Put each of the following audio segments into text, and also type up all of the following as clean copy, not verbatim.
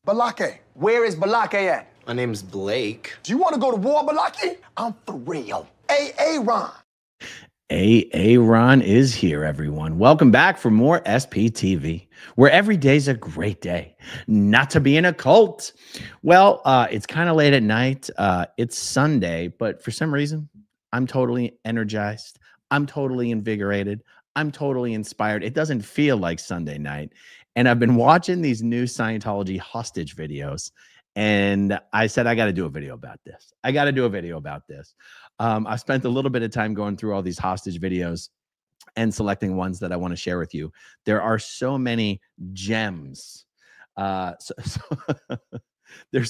Balake. Where is Balake at? My name's Blake. Do you want to go to war, Balake? I'm for real. Ron. Ron is here, everyone. Welcome back for more SPTV, where every day's a great day not to be in a cult. Well, it's kind of late at night. It's Sunday, but for some reason, I'm totally energized. I'm totally invigorated. I'm totally inspired. It doesn't feel like Sunday night. And I've been watching these new Scientology hostage videos. And I said, I got to do a video about this. I got to do a video about this. I spent a little bit of time going through all these hostage videos and selecting ones that I want to share with you. There are so many gems. There's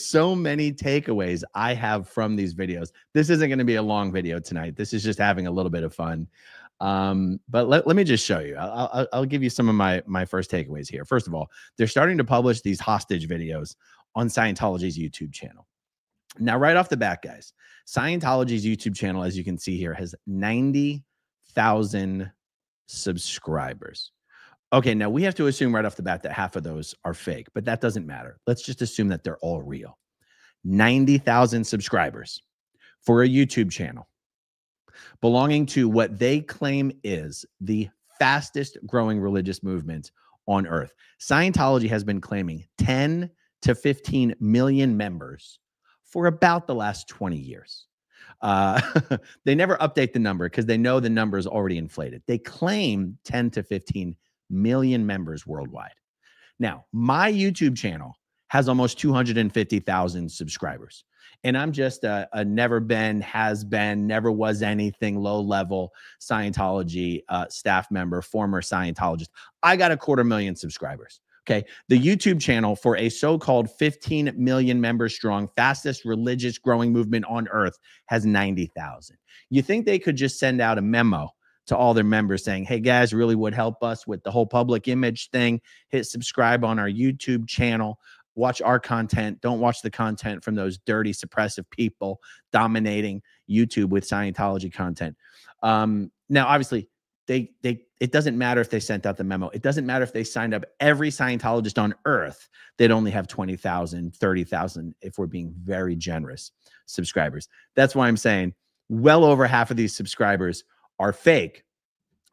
so many takeaways I have from these videos. This isn't going to be a long video tonight. This is just having a little bit of fun. But let me just show you. I'll give you some of my first takeaways here. First of all, they're starting to publish these hostage videos on Scientology's YouTube channel. Now, right off the bat, guys, Scientology's YouTube channel, as you can see here, has 90,000 subscribers. Okay, now we have to assume right off the bat that half of those are fake, but that doesn't matter. Let's just assume that they're all real. 90,000 subscribers for a YouTube channel belonging to what they claim is the fastest growing religious movement on earth. Scientology has been claiming 10 to 15 million members for about the last 20 years. They never update the number because they know the number is already inflated. They claim 10 to 15 million members worldwide. Now, my YouTube channel has almost 250,000 subscribers. And I'm just a never been, has been, never was anything, low-level Scientology staff member, former Scientologist. I got 250,000 subscribers. Okay, the YouTube channel for a so-called 15 million member strong, fastest religious growing movement on earth has 90,000. You think they could just send out a memo to all their members saying, hey guys, really would help us with the whole public image thing. Hit subscribe on our YouTube channel. Watch our content. Don't watch the content from those dirty, suppressive people dominating YouTube with Scientology content. Now, obviously, it doesn't matter if they sent out the memo. It doesn't matter if they signed up every Scientologist on earth. They'd only have 20,000, 30,000, if we're being very generous, subscribers. That's why I'm saying well over half of these subscribers are fake.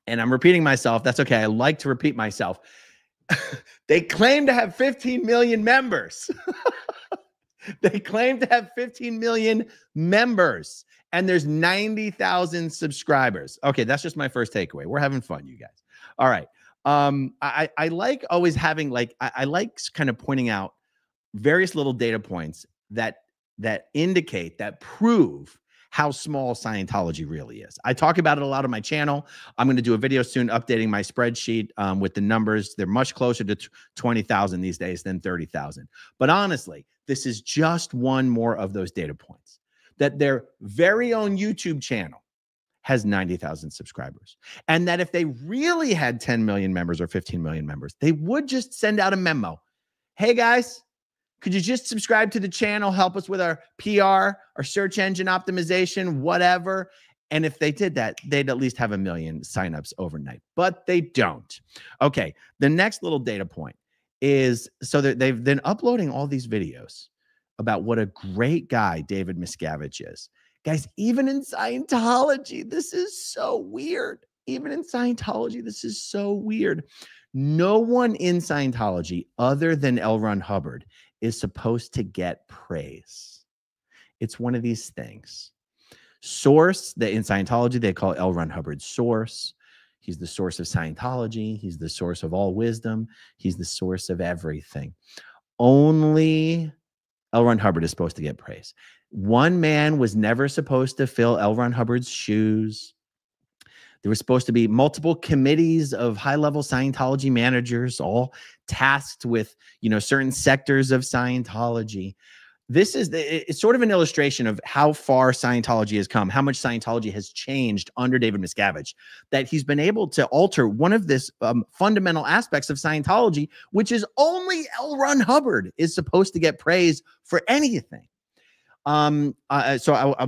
And I'm repeating myself. That's okay. I like to repeat myself. They claim to have 15 million members. They claim to have 15 million members. And there's 90,000 subscribers. Okay, that's just my first takeaway. We're having fun, you guys. All right. I like always having, like, I like kind of pointing out various little data points that indicate, that prove how small Scientology really is. I talk about it a lot on my channel. I'm going to do a video soon updating my spreadsheet with the numbers. They're much closer to 20,000 these days than 30,000. But honestly, this is just one more of those data points, that their very own YouTube channel has 90,000 subscribers. And that if they really had 10 million members or 15 million members, they would just send out a memo. Hey guys, could you just subscribe to the channel, help us with our PR, our search engine optimization, whatever. And if they did that, they'd at least have 1 million signups overnight, but they don't. Okay, the next little data point is, so they've been uploading all these videos about what a great guy David Miscavige is. Guys, even in Scientology, this is so weird. Even in Scientology, this is so weird. No one in Scientology other than L. Ron Hubbard is supposed to get praise. It's one of these things. Source, that in Scientology, they call L. Ron Hubbard source. He's the source of Scientology. He's the source of all wisdom. He's the source of everything. Only L. Ron Hubbard is supposed to get praise. One man was never supposed to fill L. Ron Hubbard's shoes. There was supposed to be multiple committees of high-level Scientology managers, all tasked with, certain sectors of Scientology. It's sort of an illustration of how far Scientology has come, how much Scientology has changed under David Miscavige, that he's been able to alter one of this fundamental aspects of Scientology, which is only L. Ron Hubbard is supposed to get praise for anything. I'm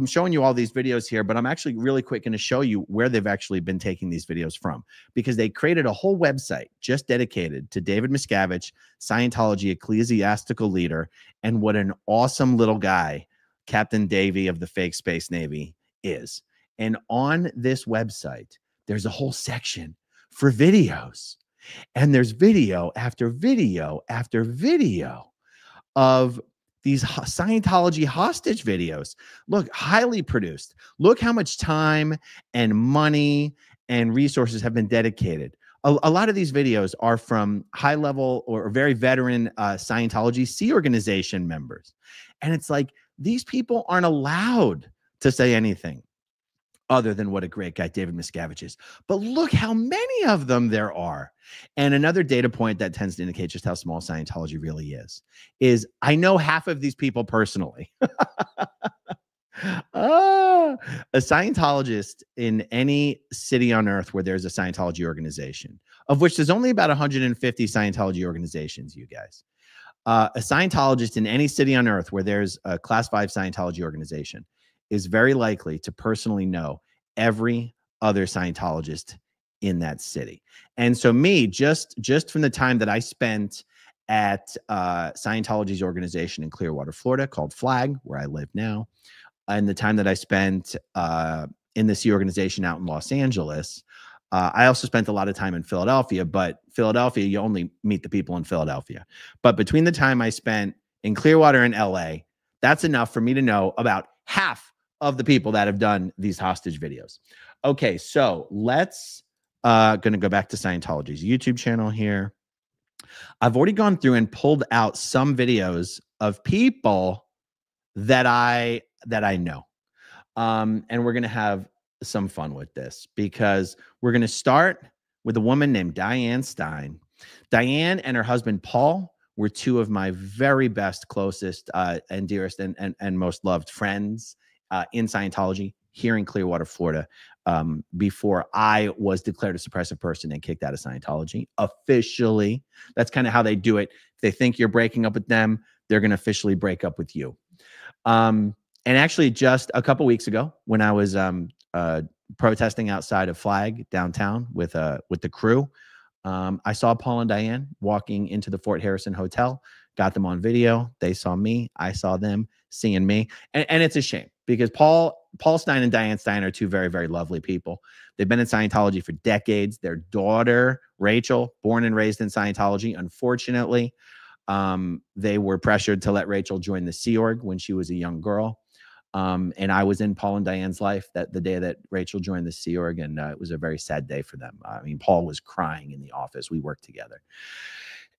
showing you all these videos here, but I'm actually really quick going to show you where they've actually been taking these videos from, because they created a whole website just dedicated to David Miscavige, Scientology ecclesiastical leader, and what an awesome little guy Captain Davy of the fake Space Navy is. And on this website, there's a whole section for videos, and there's video after video after video of these Scientology hostage videos. Look, highly produced. Look how much time and money and resources have been dedicated. A lot of these videos are from high level or very veteran Scientology Sea organization members. And it's like, these people aren't allowed to say anything other than what a great guy David Miscavige is. But look how many of them there are. And another data point that tends to indicate just how small Scientology really is I know half of these people personally. A Scientologist in any city on earth where there's a Scientology organization, of which there's only about 150 Scientology organizations, you guys. A Scientologist in any city on earth where there's a Class 5 Scientology organization is very likely to personally know every other Scientologist in that city. And so me, just from the time that I spent at Scientology's organization in Clearwater, Florida, called Flag, where I live now, and the time that I spent in the Sea organization out in Los Angeles, I also spent a lot of time in Philadelphia, but Philadelphia, you only meet the people in Philadelphia. But between the time I spent in Clearwater and LA, that's enough for me to know about half of the people that have done these hostage videos. Okay, so let's going to go back to Scientology's YouTube channel here. I've already gone through and pulled out some videos of people that I know. And we're going to have some fun with this, because we're going to start with a woman named DIANE STEIN. DIANE and her husband, Paul, were two of my very best, closest, and dearest and most loved friends in Scientology here in Clearwater, Florida, before I was declared a suppressive person and kicked out of Scientology officially. That's kind of how they do it. If they think you're breaking up with them, they're going to officially break up with you. And actually, just a couple weeks ago, when I was protesting outside of Flag downtown with the crew, I saw Paul and DIANE walking into the Fort Harrison Hotel. Got them on video. They saw me. I saw them seeing me. And it's a shame, because Paul Stein and DIANE Stein are two very, very lovely people. They've been in Scientology for decades. Their daughter, Rachel, born and raised in Scientology. Unfortunately, they were pressured to let Rachel join the Sea Org when she was a young girl. And I was in Paul and DIANE's life the day that Rachel joined the Sea Org, and it was a very sad day for them. I mean, Paul was crying in the office. We worked together.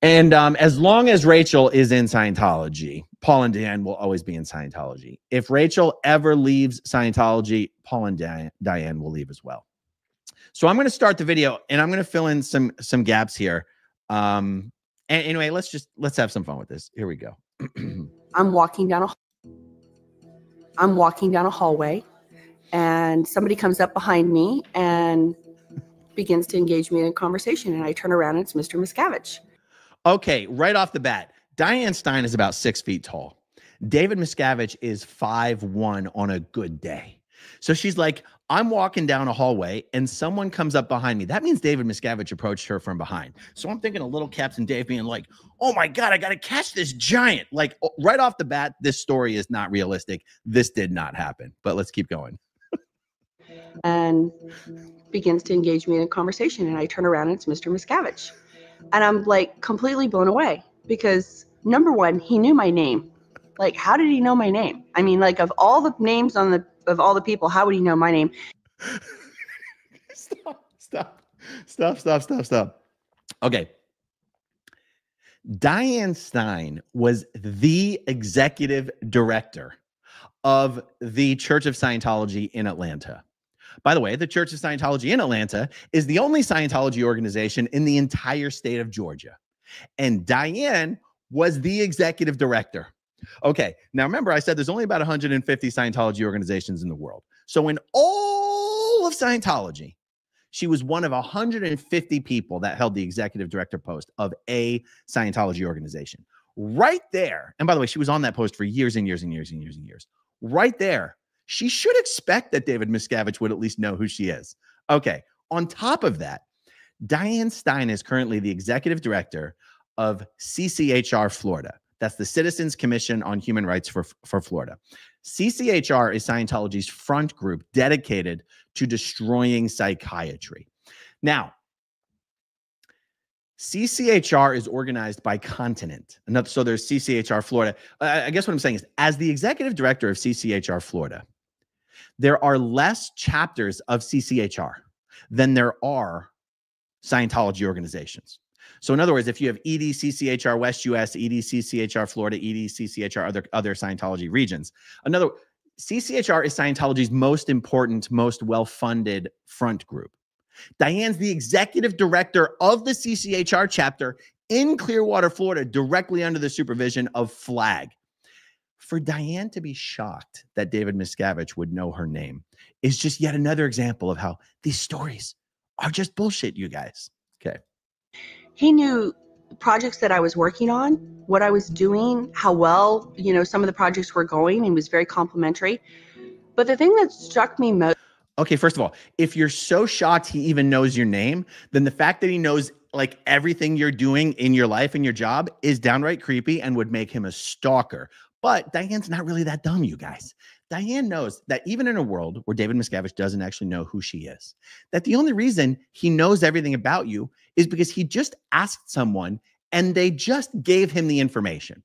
And as long as Rachel is in Scientology, Paul and DIANE will always be in Scientology. If Rachel ever leaves Scientology, Paul and DIANE will leave as well. So I'm going to start the video, and I'm going to fill in some gaps here. And anyway, let's have some fun with this. Here we go. I'm walking down a hallway, and somebody comes up behind me and begins to engage me in a conversation, and I turn around and it's Mr. Miscavige. Okay, right off the bat, DIANE Stein is about 6 feet tall. David Miscavige is 5'1" on a good day. So she's like, I'm walking down a hallway and someone comes up behind me. That means David Miscavige approached her from behind. So I'm thinking of little Captain Dave being like, oh my God, I got to catch this giant. Like right off the bat, this story is not realistic. This did not happen, but let's keep going. And begins to engage me in a conversation, and I turn around and it's Mr. Miscavige. And I'm like completely blown away, because number one, he knew my name. Like, how did he know my name? I mean, like, of all the names of all the people, how would he know my name? Stop. Okay. DIANE Stein was the executive director of the Church of Scientology in Atlanta. By the way, the Church of Scientology in Atlanta is the only Scientology organization in the entire state of Georgia. And DIANE was the executive director. Okay, now remember I said there's only about 150 Scientology organizations in the world. So in all of Scientology, she was one of 150 people that held the executive director post of a Scientology organization. Right there, and by the way, she was on that post for years and years and years and years and years. right there. She should expect that David Miscavige would at least know who she is. Okay. On top of that, DIANE STEIN is currently the executive director of CCHR Florida. That's the Citizens Commission on Human Rights for Florida. CCHR is Scientology's front group dedicated to destroying psychiatry. Now, CCHR is organized by continent. So there's CCHR Florida. I guess what I'm saying is, as the executive director of CCHR Florida, there are less chapters of CCHR than there are Scientology organizations. So in other words, if you have EDCCHR West US, EDCCHR Florida, EDCCHR other Scientology regions, CCHR is Scientology's most important, most well-funded front group. DIANE's the executive director of the CCHR chapter in Clearwater, Florida, directly under the supervision of FLAG. For DIANE to be shocked that David Miscavige would know her name is just yet another example of how these stories are just bullshit, you guys. Okay. He knew the projects that I was working on, what I was doing, how well, some of the projects were going, and was very complimentary. But the thing that struck me most. Okay, first of all, if you're so shocked he even knows your name, then the fact that he knows like everything you're doing in your life and your job is downright creepy and would make him a stalker. But DIANE's not really that dumb, you guys. DIANE knows that even in a world where David Miscavige doesn't actually know who she is, that the only reason he knows everything about you is because he just asked someone and they just gave him the information.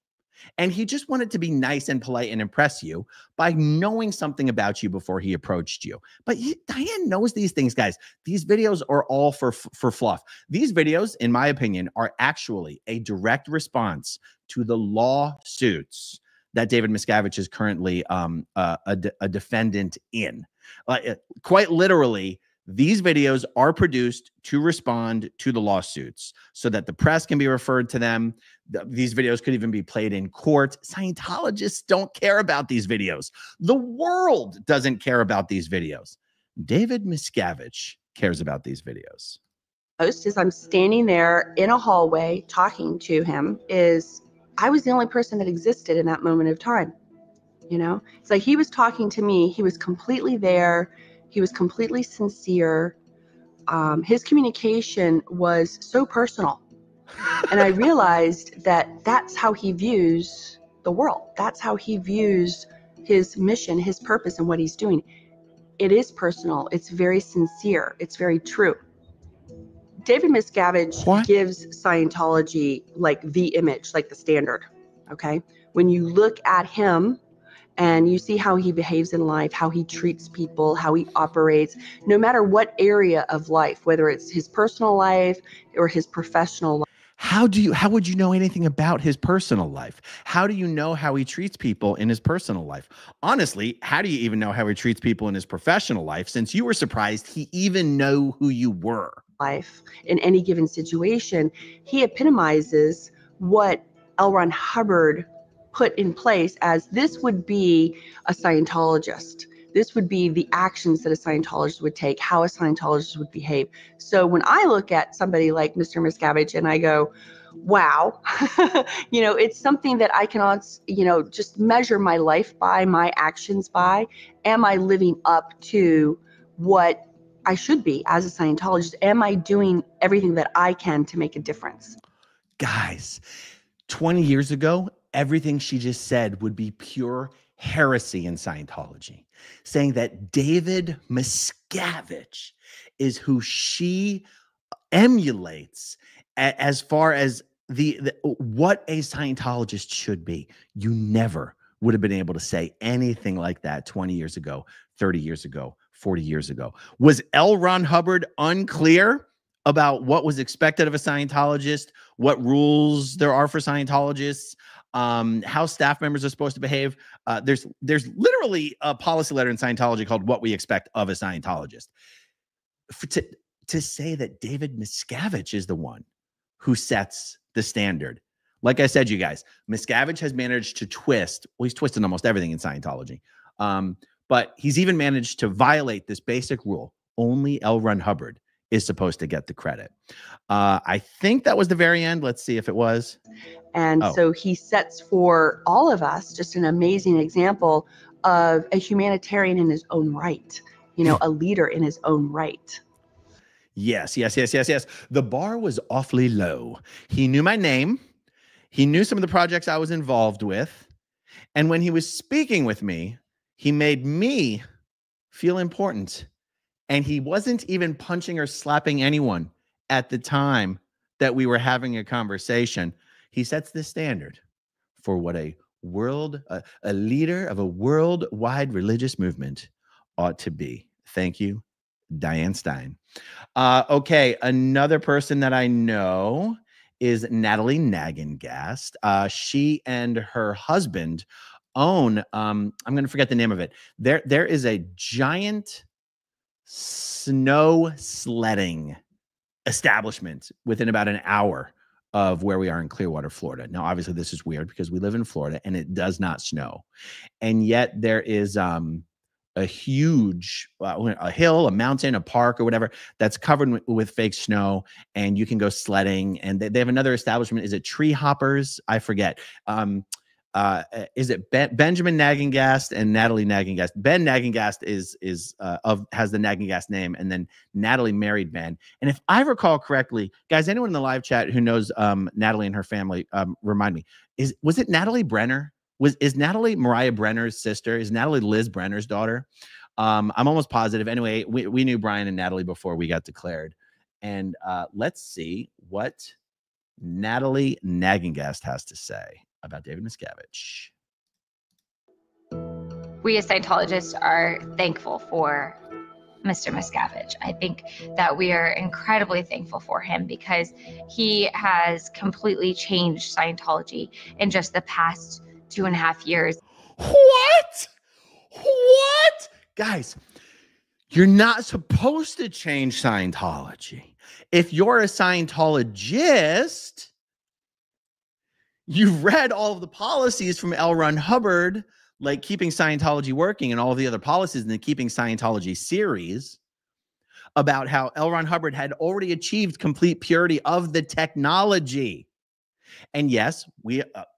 And he just wanted to be nice and polite and impress you by knowing something about you before he approached you. But DIANE knows these things, guys. These videos are all for fluff. These videos, in my opinion, are actually a direct response to the lawsuits that David Miscavige is currently a defendant in. Quite literally, these videos are produced to respond to the lawsuits so that the press can be referred to them. These videos could even be played in court. Scientologists don't care about these videos. The world doesn't care about these videos. David Miscavige cares about these videos. Most is I'm standing there in a hallway talking to him is I was the only person that existed in that moment of time. It's like he was talking to me. He was completely there. He was completely sincere. His communication was so personal. And I realized that that's how he views the world. That's how he views his mission, his purpose, and what he's doing. It is personal. It's very sincere. It's very true. David Miscavige gives Scientology like the image, like the standard. Okay. When you look at him and you see how he behaves in life, how he treats people, how he operates, no matter what area of life, whether it's his personal life or his professional life. How would you know anything about his personal life? How do you know how he treats people in his personal life? Honestly, how do you even know how he treats people in his professional life, since you were surprised he even knew who you were? Life in any given situation, he epitomizes what L. Ron Hubbard put in place as this would be a Scientologist. This would be the actions that a Scientologist would take, how a Scientologist would behave. So when I look at somebody like Mr. Miscavige and I go, wow, it's something that I can, just measure my life by, my actions by. Am I living up to what I should be as a Scientologist? Am I doing everything that I can to make a difference? Guys, 20 years ago, everything she just said would be pure heresy in Scientology, saying that David Miscavige is who she emulates as far as what a Scientologist should be. You never would have been able to say anything like that 20 years ago, 30 years ago, 40 years ago. Was L. Ron Hubbard unclear about what was expected of a Scientologist, what rules there are for Scientologists, how staff members are supposed to behave? There's literally a policy letter in Scientology called What We Expect of a Scientologist. To say that David Miscavige is the one who sets the standard. Like I said, you guys, Miscavige has managed to twist, well, he's twisted almost everything in Scientology. But he's even managed to violate this basic rule. Only L. Ron Hubbard is supposed to get the credit. I think that was the very end. Let's see if it was. And so he sets for all of us just an amazing example of a humanitarian in his own right, you know, a leader in his own right. Yes, yes, yes, yes, yes. The bar was awfully low. He knew my name. He knew some of the projects I was involved with. And when he was speaking with me, he made me feel important. And he wasn't even punching or slapping anyone at the time that we were having a conversation. He sets the standard for what a leader of a worldwide religious movement ought to be. Thank you, DIANE STEIN. Okay, another person that I know is NATALIE NAGENGAST. She and her husband own, I'm going to forget the name of it. There is a giant snow sledding establishment within about an hour of where we are in Clearwater, Florida. Now, obviously, this is weird because we live in Florida and it does not snow. And yet there is a huge a hill, a mountain, a park or whatever that's covered with fake snow, and you can go sledding. And they have another establishment. Is it Tree Hoppers? I forget. Is it Benjamin Nagengast and NATALIE NAGENGAST? Ben Nagengast has the Nagengast name, and then NATALIE married Ben. And if I recall correctly, guys, anyone in the live chat who knows NATALIE and her family, remind me. Was it Natalie Brenner? Is Natalie Mariah Brenner's sister? Is Natalie Liz Brenner's daughter? I'm almost positive. Anyway, we knew Brian and Natalie before we got declared. And let's see what NATALIE NAGENGAST has to say about David Miscavige. We as Scientologists are thankful for Mr. Miscavige. I think that we are incredibly thankful for him because he has completely changed Scientology in just the past 2.5 years. What? Guys, you're not supposed to change Scientology. If you're a Scientologist, you've read all of the policies from L. Ron Hubbard, like Keeping Scientology Working and all of the other policies in the Keeping Scientology series about how L. Ron Hubbard had already achieved complete purity of the technology. And yes,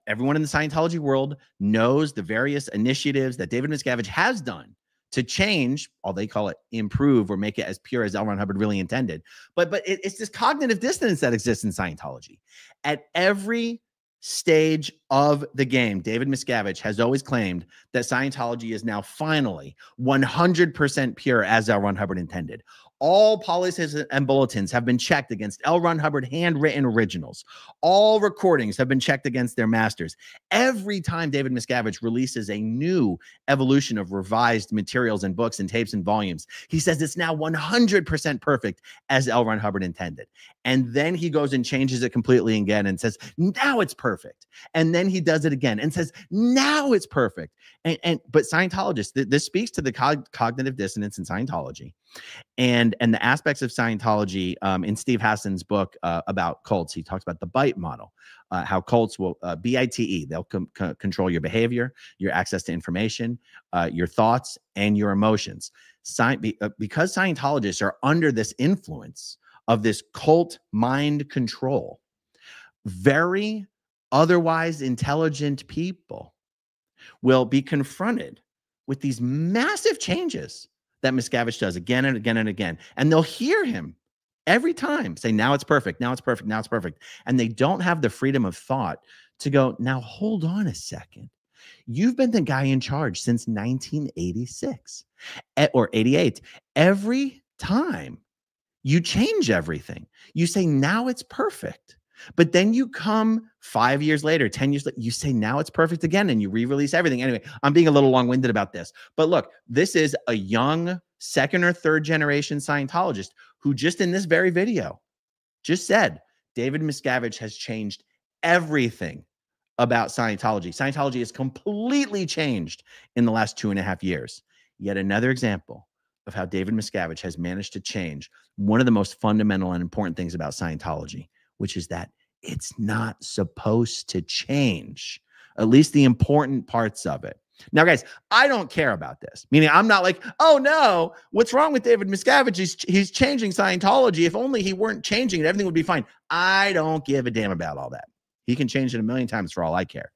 everyone in the Scientology world knows the various initiatives that David Miscavige has done to change, all they call it improve or make it as pure as L. Ron Hubbard really intended. But it's this cognitive dissonance that exists in Scientology. At every stage of the game, David Miscavige has always claimed that Scientology is now finally 100% pure as L. Ron Hubbard intended. All policies and bulletins have been checked against L. Ron Hubbard handwritten originals. All recordings have been checked against their masters. Every time David Miscavige releases a new evolution of revised materials and books and tapes and volumes, he says it's now 100% perfect as L. Ron Hubbard intended. And then he goes and changes it completely again and says, now it's perfect. And then he does it again and says, now it's perfect. But Scientologists, this speaks to the cognitive dissonance in Scientology. And the aspects of Scientology in Steve Hassan's book about cults. He talks about the BITE model, how cults will, BITE, they'll control your behavior, your access to information, your thoughts, and your emotions. Because Scientologists are under this influence of this cult mind control, very otherwise intelligent people will be confronted with these massive changes that Miscavige does again and again and again. And they'll hear him every time say, now it's perfect, now it's perfect, now it's perfect. And they don't have the freedom of thought to go, now hold on a second. You've been the guy in charge since 1986 or 88. Every time you change everything, you say, now it's perfect. But then you come 5 years later, 10 years later, you say, now it's perfect again, and you re-release everything. Anyway, I'm being a little long-winded about this. But look, this is a young second or third generation Scientologist who just in this very video just said, David Miscavige has changed everything about Scientology. Scientology has completely changed in the last 2.5 years. Yet another example of how David Miscavige has managed to change one of the most fundamental and important things about Scientology, which is that it's not supposed to change, at least the important parts of it. Now, guys, I don't care about this, meaning I'm not like, oh, no, what's wrong with David Miscavige? He's changing Scientology. If only he weren't changing it, everything would be fine. I don't give a damn about all that. He can change it 1,000,000 times for all I care.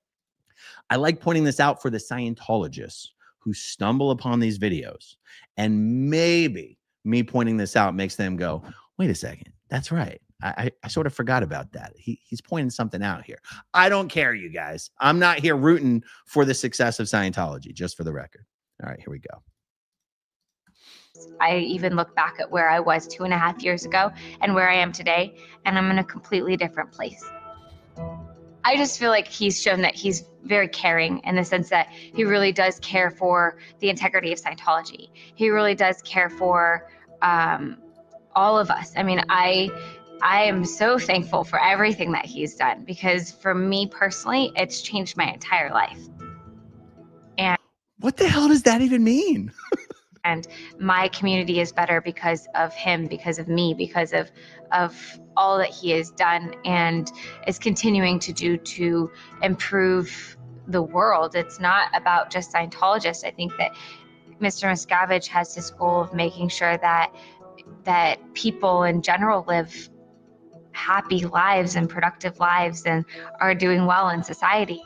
I like pointing this out for the Scientologists who stumble upon these videos, and maybe me pointing this out makes them go, wait a second, that's right. I sort of forgot about that. He's pointing something out here. I don't care, you guys. I'm not here rooting for the success of Scientology, just for the record. All right, here we go. I even look back at where I was 2.5 years ago and where I am today, and I'm in a completely different place. I just feel like he's shown that he's very caring in the sense that he really does care for the integrity of Scientology. He really does care for all of us. I mean, I am so thankful for everything that he's done, because for me personally, it's changed my entire life. And what the hell does that even mean? And my community is better because of him, because of me, because of all that he has done and is continuing to do to improve the world. It's not about just Scientologists. I think that Mr. Miscavige has this goal of making sure that people in general live happy lives and productive lives and are doing well in society.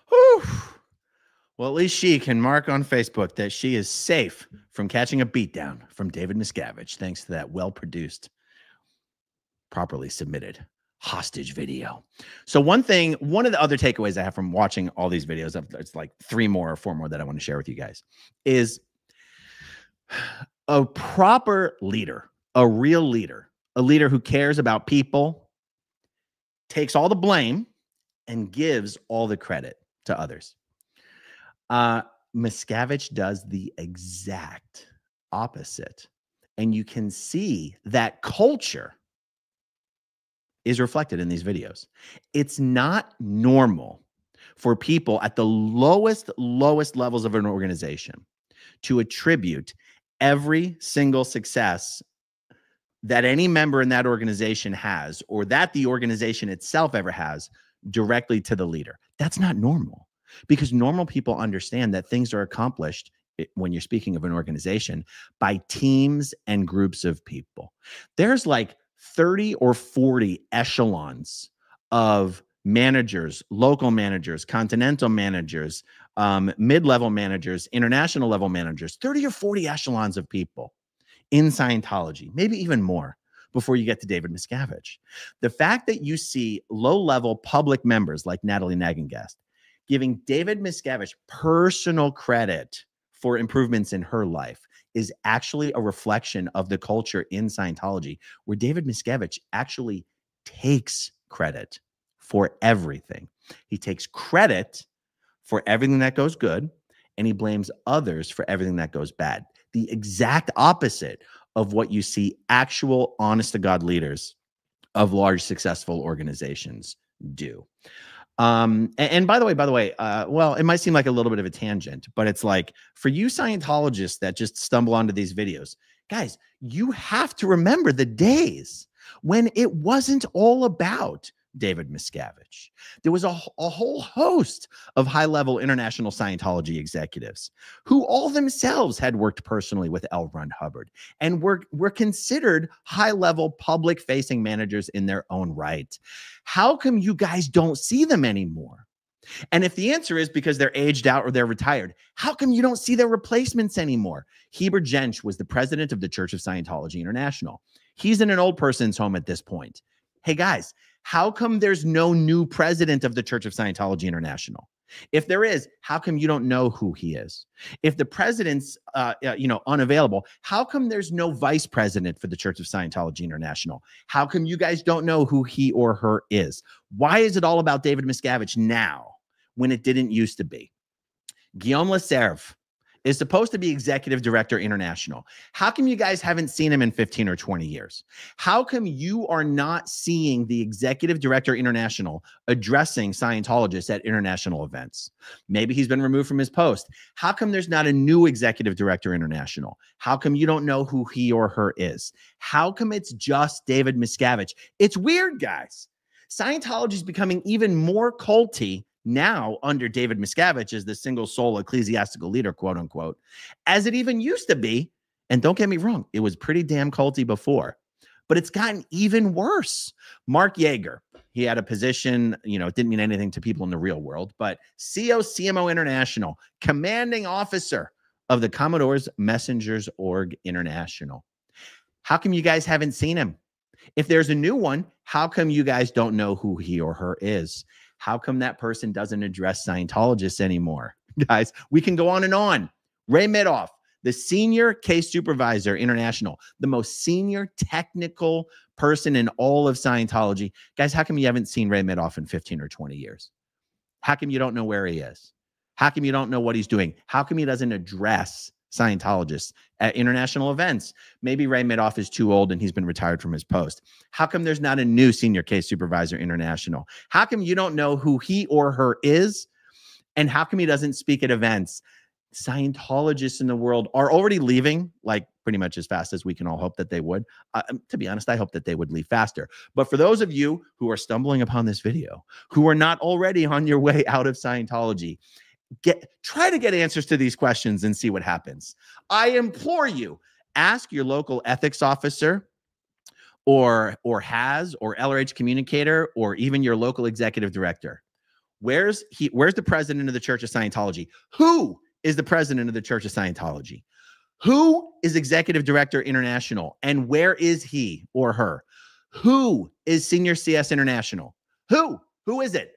Whew. Well, at least she can mark on Facebook that she is safe from catching a beatdown from David Miscavige, thanks to that well-produced, properly submitted hostage video. So one of the other takeaways I have from watching all these videos, it's like 3 more or 4 more that I want to share with you guys, is a proper leader, a real leader, a leader who cares about people, takes all the blame, and gives all the credit to others. Miscavige does the exact opposite. And you can see that culture is reflected in these videos. It's not normal for people at the lowest levels of an organization to attribute every single success that any member in that organization has, or that the organization itself ever has, directly to the leader. That's not normal. Because normal people understand that things are accomplished, when you're speaking of an organization, by teams and groups of people. There's like 30 or 40 echelons of managers, local managers, continental managers, mid-level managers, international level managers, 30 or 40 echelons of people in Scientology, maybe even more, before you get to David Miscavige. The fact that you see low-level public members like NATALIE NAGENGAST giving David Miscavige personal credit for improvements in her life is actually a reflection of the culture in Scientology, where David Miscavige actually takes credit for everything. He takes credit for everything that goes good, and he blames others for everything that goes bad. The exact opposite of what you see actual honest-to-God leaders of large, successful organizations do. And by the way, well, it might seem like a little bit of a tangent, but it's like, for you Scientologists that just stumble onto these videos, guys, you have to remember the days when it wasn't all about David Miscavige. There was a whole host of high-level international Scientology executives who all themselves had worked personally with L. Ron Hubbard and were considered high-level public-facing managers in their own right. How come you guys don't see them anymore? And if the answer is because they're aged out or they're retired, how come you don't see their replacements anymore? Heber Jensch was the president of the Church of Scientology International. He's in an old person's home at this point. Hey, guys, how come there's no new president of the Church of Scientology International? If there is, how come you don't know who he is? If the president's unavailable, how come there's no vice president for the Church of Scientology International? How come you guys don't know who he or her is? Why is it all about David Miscavige now when it didn't used to be? Guillaume Leserve is supposed to be executive director international. How come you guys haven't seen him in 15 or 20 years? How come you are not seeing the executive director international addressing Scientologists at international events? Maybe he's been removed from his post. How come there's not a new executive director international? How come you don't know who he or her is? How come it's just David Miscavige? It's weird, guys. Scientology is becoming even more culty now under David Miscavige as the single sole ecclesiastical leader, quote unquote, as it even used to be. And don't get me wrong, it was pretty damn culty before, but it's gotten even worse. Mark Yeager, He had a position, you know, it didn't mean anything to people in the real world, but CMO International, commanding officer of the Commodore's Messengers Org International. How come you guys haven't seen him? If there's a new one, how come you guys don't know who he or her is? How come that person doesn't address Scientologists anymore? Guys, we can go on and on. Ray Midoff, the senior case supervisor international, the most senior technical person in all of Scientology. Guys, how come you haven't seen Ray Midoff in 15 or 20 years? How come you don't know where he is? How come you don't know what he's doing? How come he doesn't address Scientologists at international events? Maybe Ray Midoff is too old and he's been retired from his post. How come there's not a new senior case supervisor international? How come you don't know who he or her is? And how come he doesn't speak at events? Scientologists in the world are already leaving, like pretty much as fast as we can all hope that they would. To be honest, I hope that they would leave faster. But for those of you who are stumbling upon this video, who are not already on your way out of Scientology, try to get answers to these questions and see what happens. I implore you, ask your local ethics officer or LRH communicator, or even your local executive director. Where's the president of the Church of Scientology? Who is the president of the Church of Scientology? Who is executive director international? And where is he or her? Who is senior CS international? Who is it?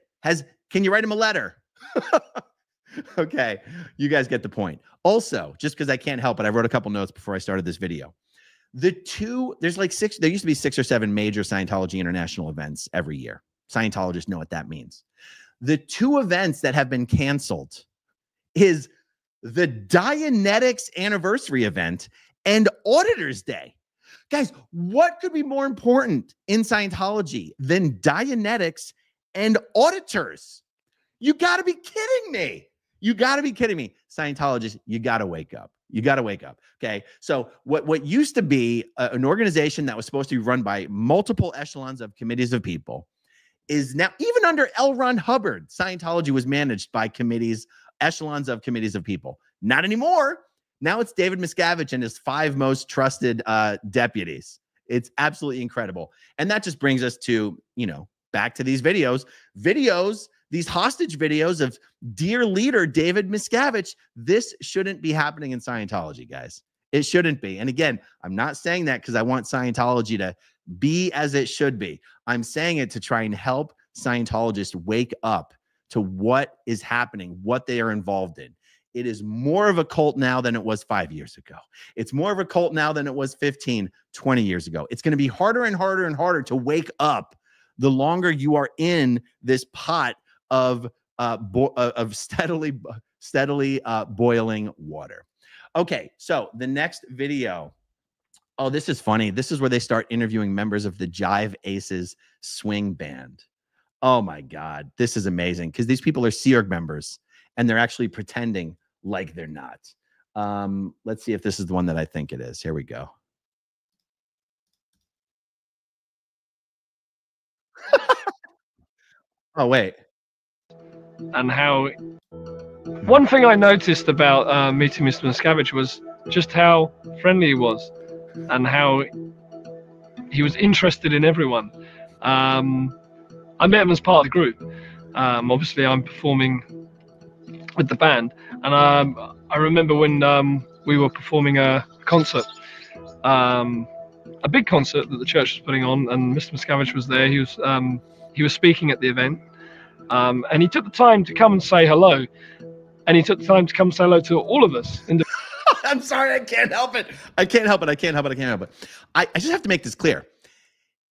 Can you write him a letter? Okay, you guys get the point. Also, just because I can't help it, I wrote a couple notes before I started this video. There used to be 6 or 7 major Scientology international events every year. Scientologists know what that means. The 2 events that have been canceled is the Dianetics anniversary event and Auditors Day. Guys, what could be more important in Scientology than Dianetics and auditors? You got to be kidding me. You got to be kidding me. Scientologists, you got to wake up. You got to wake up. Okay. So what used to be an organization that was supposed to be run by multiple echelons of committees of people is now, even under L. Ron Hubbard, Scientology was managed by echelons of committees of people. Not anymore. Now it's David Miscavige and his 5 most trusted deputies. It's absolutely incredible. And that just brings us to, back to these videos, these hostage videos of dear leader David Miscavige. This shouldn't be happening in Scientology, guys. It shouldn't be. And again, I'm not saying that because I want Scientology to be as it should be. I'm saying it to try and help Scientologists wake up to what is happening, what they are involved in. It is more of a cult now than it was 5 years ago. It's more of a cult now than it was 15, 20 years ago. It's going to be harder and harder and harder to wake up the longer you are in this pot of steadily boiling water. Okay, so the next video. Oh, this is funny. This is where they start interviewing members of the Jive Aces swing band. Oh my God, this is amazing because these people are Sea Org members and they're actually pretending like they're not. Let's see if this is the one that I think it is. Here we go. Oh, wait. And how one thing I noticed about meeting Mr. Miscavige was just how friendly he was and how he was interested in everyone. I met him as part of the group. Obviously, I'm performing with the band, and I remember when we were performing a concert, a big concert that the church was putting on, and Mr. Miscavige was there. He was speaking at the event, and he took the time to come and say hello, and he took the time to come say hello to all of us. I'm sorry, I can't help it. I can't help it. I just have to make this clear.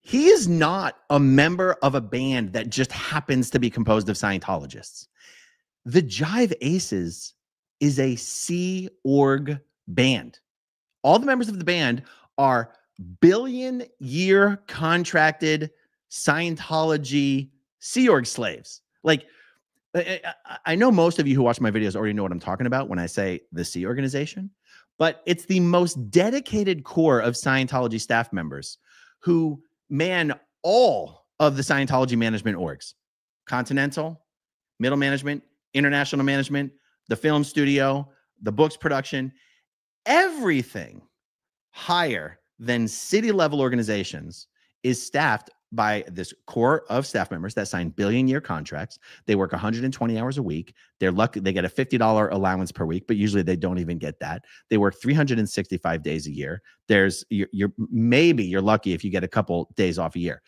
He is not a member of a band that just happens to be composed of Scientologists. The Jive Aces is a Sea Org band. All the members of the band are billion-year contracted Scientology Sea Org slaves. Like, I know most of you who watch my videos already know what I'm talking about when I say the Sea Organization, but it's the most dedicated core of Scientology staff members who man all of the Scientology management orgs: Continental, middle management, international management, the film studio, the books production, everything higher than city level organizations is staffed by this core of staff members that sign billion-year contracts. They work 120 hours a week. They're lucky they get a $50 allowance per week, but usually they don't even get that. They work 365 days a year. Maybe you're lucky if you get a couple days off a year.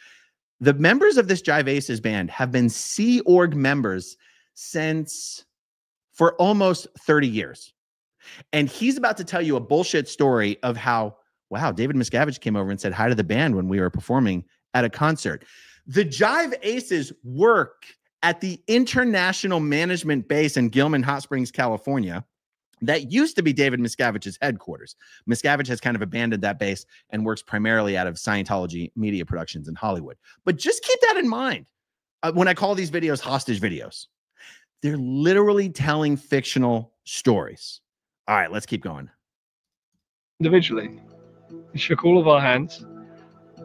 The members of this Jive Aces band have been Sea Org members for almost 30 years. And he's about to tell you a bullshit story of how, wow, David Miscavige came over and said hi to the band when we were performing at a concert. The Jive Aces work at the International Management Base in Gilman Hot Springs, California. That used to be David Miscavige's headquarters. Miscavige has kind of abandoned that base and works primarily out of Scientology media productions in Hollywood. But just keep that in mind when I call these videos hostage videos. They're literally telling fictional stories. All right, let's keep going. Individually, he shook all of our hands,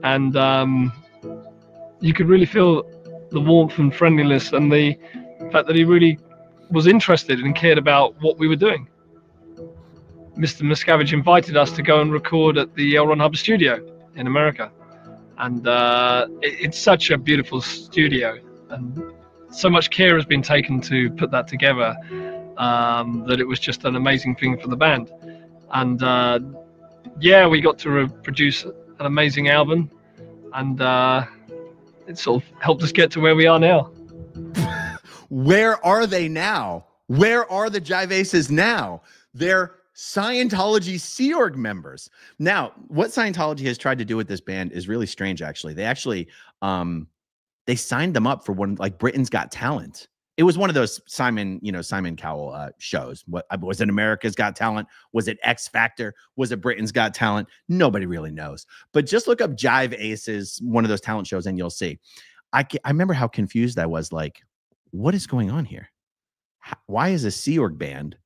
and you could really feel the warmth and friendliness and the fact that he really was interested and cared about what we were doing. Mr. Miscavige invited us to go and record at the L. Ron Hubbard studio in America. And it's such a beautiful studio, and so much care has been taken to put that together that it was just an amazing thing for the band. And yeah, we got to produce an amazing album, and it sort of helped us get to where we are now. Where are they now? Where are the Jive Aces now? They're Scientology Sea Org members. Now, what Scientology has tried to do with this band is really strange, actually. They actually, they signed them up for one, like Britain's Got Talent. It was one of those Simon Cowell shows. What was it? America's Got Talent? Was it X Factor? Was it Britain's Got Talent? Nobody really knows. But just look up Jive Aces, one of those talent shows, and you'll see. I remember how confused I was. Like, what is going on here? Why is a Sea Org band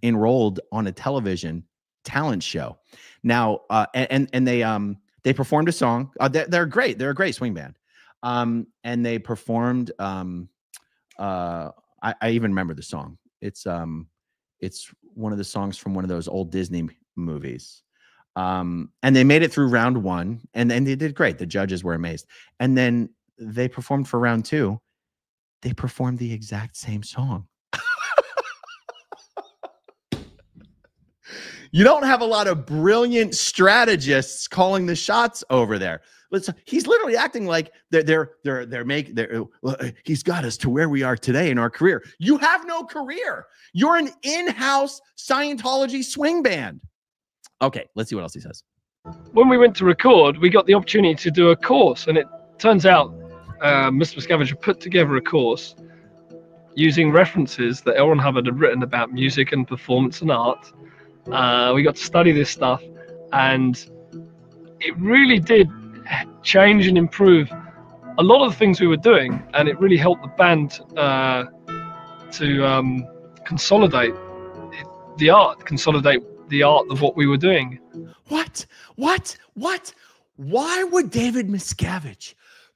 enrolled on a television talent show? Now, and they performed a song. They're great. They're a great swing band. And they performed. I even remember the song. It's one of the songs from one of those old Disney movies. And they made it through round one, and they did great. The judges were amazed. And then they performed for round two. They performed the exact same song. You don't have a lot of brilliant strategists calling the shots over there. He's literally acting like he's got us to where we are today in our career. You have no career. You're an in-house Scientology swing band. Okay, let's see what else he says. When we went to record, we got the opportunity to do a course, and it turns out Mr. Miscavige put together a course using references that L. Ron Hubbard had written about music and performance and art. We got to study this stuff, and it really did change and improve a lot of the things we were doing, and it really helped the band to consolidate the art of what we were doing. What? Why would David Miscavige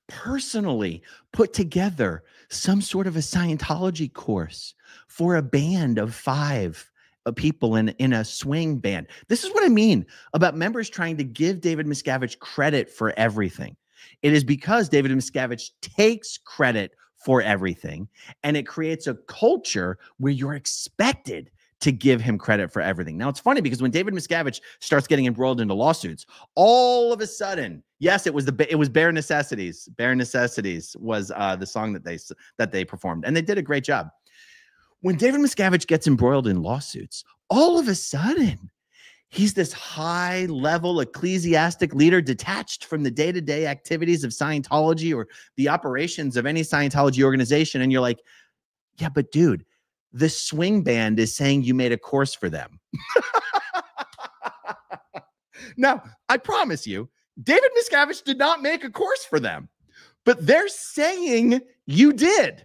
personally put together some sort of a Scientology course for a band of 5 people in a swing band? This is what I mean about members trying to give David Miscavige credit for everything. It is because David Miscavige takes credit for everything, and it creates a culture where you're expected to give him credit for everything. Now, it's funny because when David Miscavige starts getting embroiled into lawsuits, all of a sudden, yes, it was Bare Necessities. Bare Necessities was the song that they performed, and they did a great job. When David Miscavige gets embroiled in lawsuits, all of a sudden, he's this high-level ecclesiastic leader detached from the day-to-day activities of Scientology or the operations of any Scientology organization. And you're like, yeah, but dude, the swing band is saying you made a course for them. Now, I promise you, David Miscavige did not make a course for them, but they're saying you did.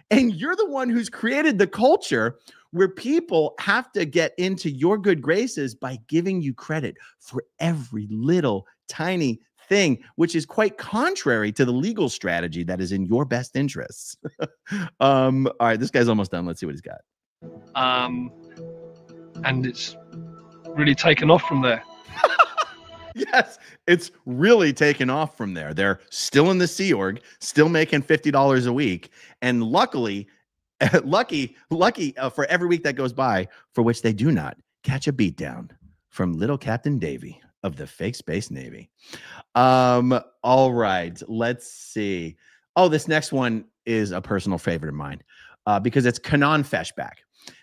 And you're the one who's created the culture where people have to get into your good graces by giving you credit for every little tiny thing, which is quite contrary to the legal strategy that is in your best interests. All right, this guy's almost done. Let's see what he's got. And it's really taken off from there. Yes, it's really taken off from there. They're still in the Sea Org, still making $50 a week. And lucky for every week that goes by for which they do not catch a beatdown from little Captain Davy of the fake space Navy. All right, let's see. Oh, this next one is a personal favorite of mine because it's Kannon Feshbach.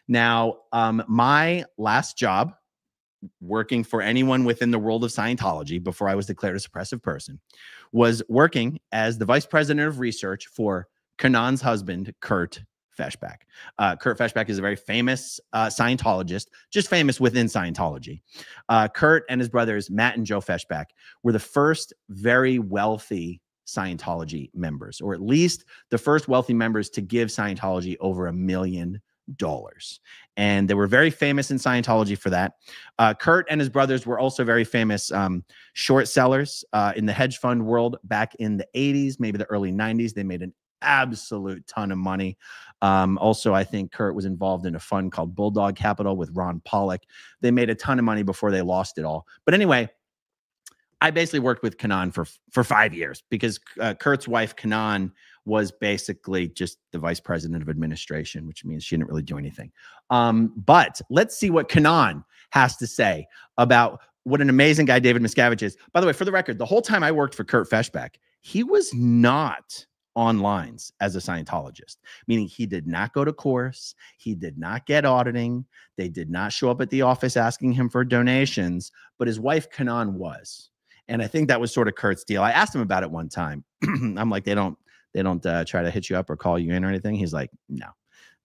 Now, my last job working for anyone within the world of Scientology before I was declared a suppressive person was working as the vice president of research for Kannon's husband, Kurt Feshbach. Kurt Feshbach is a very famous Scientologist, just famous within Scientology. Kurt and his brothers, Matt and Joe Feshbach, were the first very wealthy Scientology members, or at least the first wealthy members to give Scientology over $1 million. And they were very famous in Scientology for that. Kurt and his brothers were also very famous short sellers in the hedge fund world back in the 80s, maybe the early 90s. They made an absolute ton of money. Also, I think Kurt was involved in a fund called Bulldog Capital with Ron Pollock. They made a ton of money before they lost it all. But anyway, I basically worked with Kannon for 5 years because Kurt's wife, Kannon, was basically just the vice president of administration, which means she didn't really do anything. But let's see what Kannon has to say about what an amazing guy David Miscavige is. By the way, for the record, the whole time I worked for Kurt Feshbach, he was not on lines as a Scientologist, meaning he did not go to course. He did not get auditing. They did not show up at the office asking him for donations, but his wife, Kannon, was. And I think that was sort of Kurt's deal. I asked him about it one time. I'm like, they don't try to hit you up or call you in or anything. He's like, no,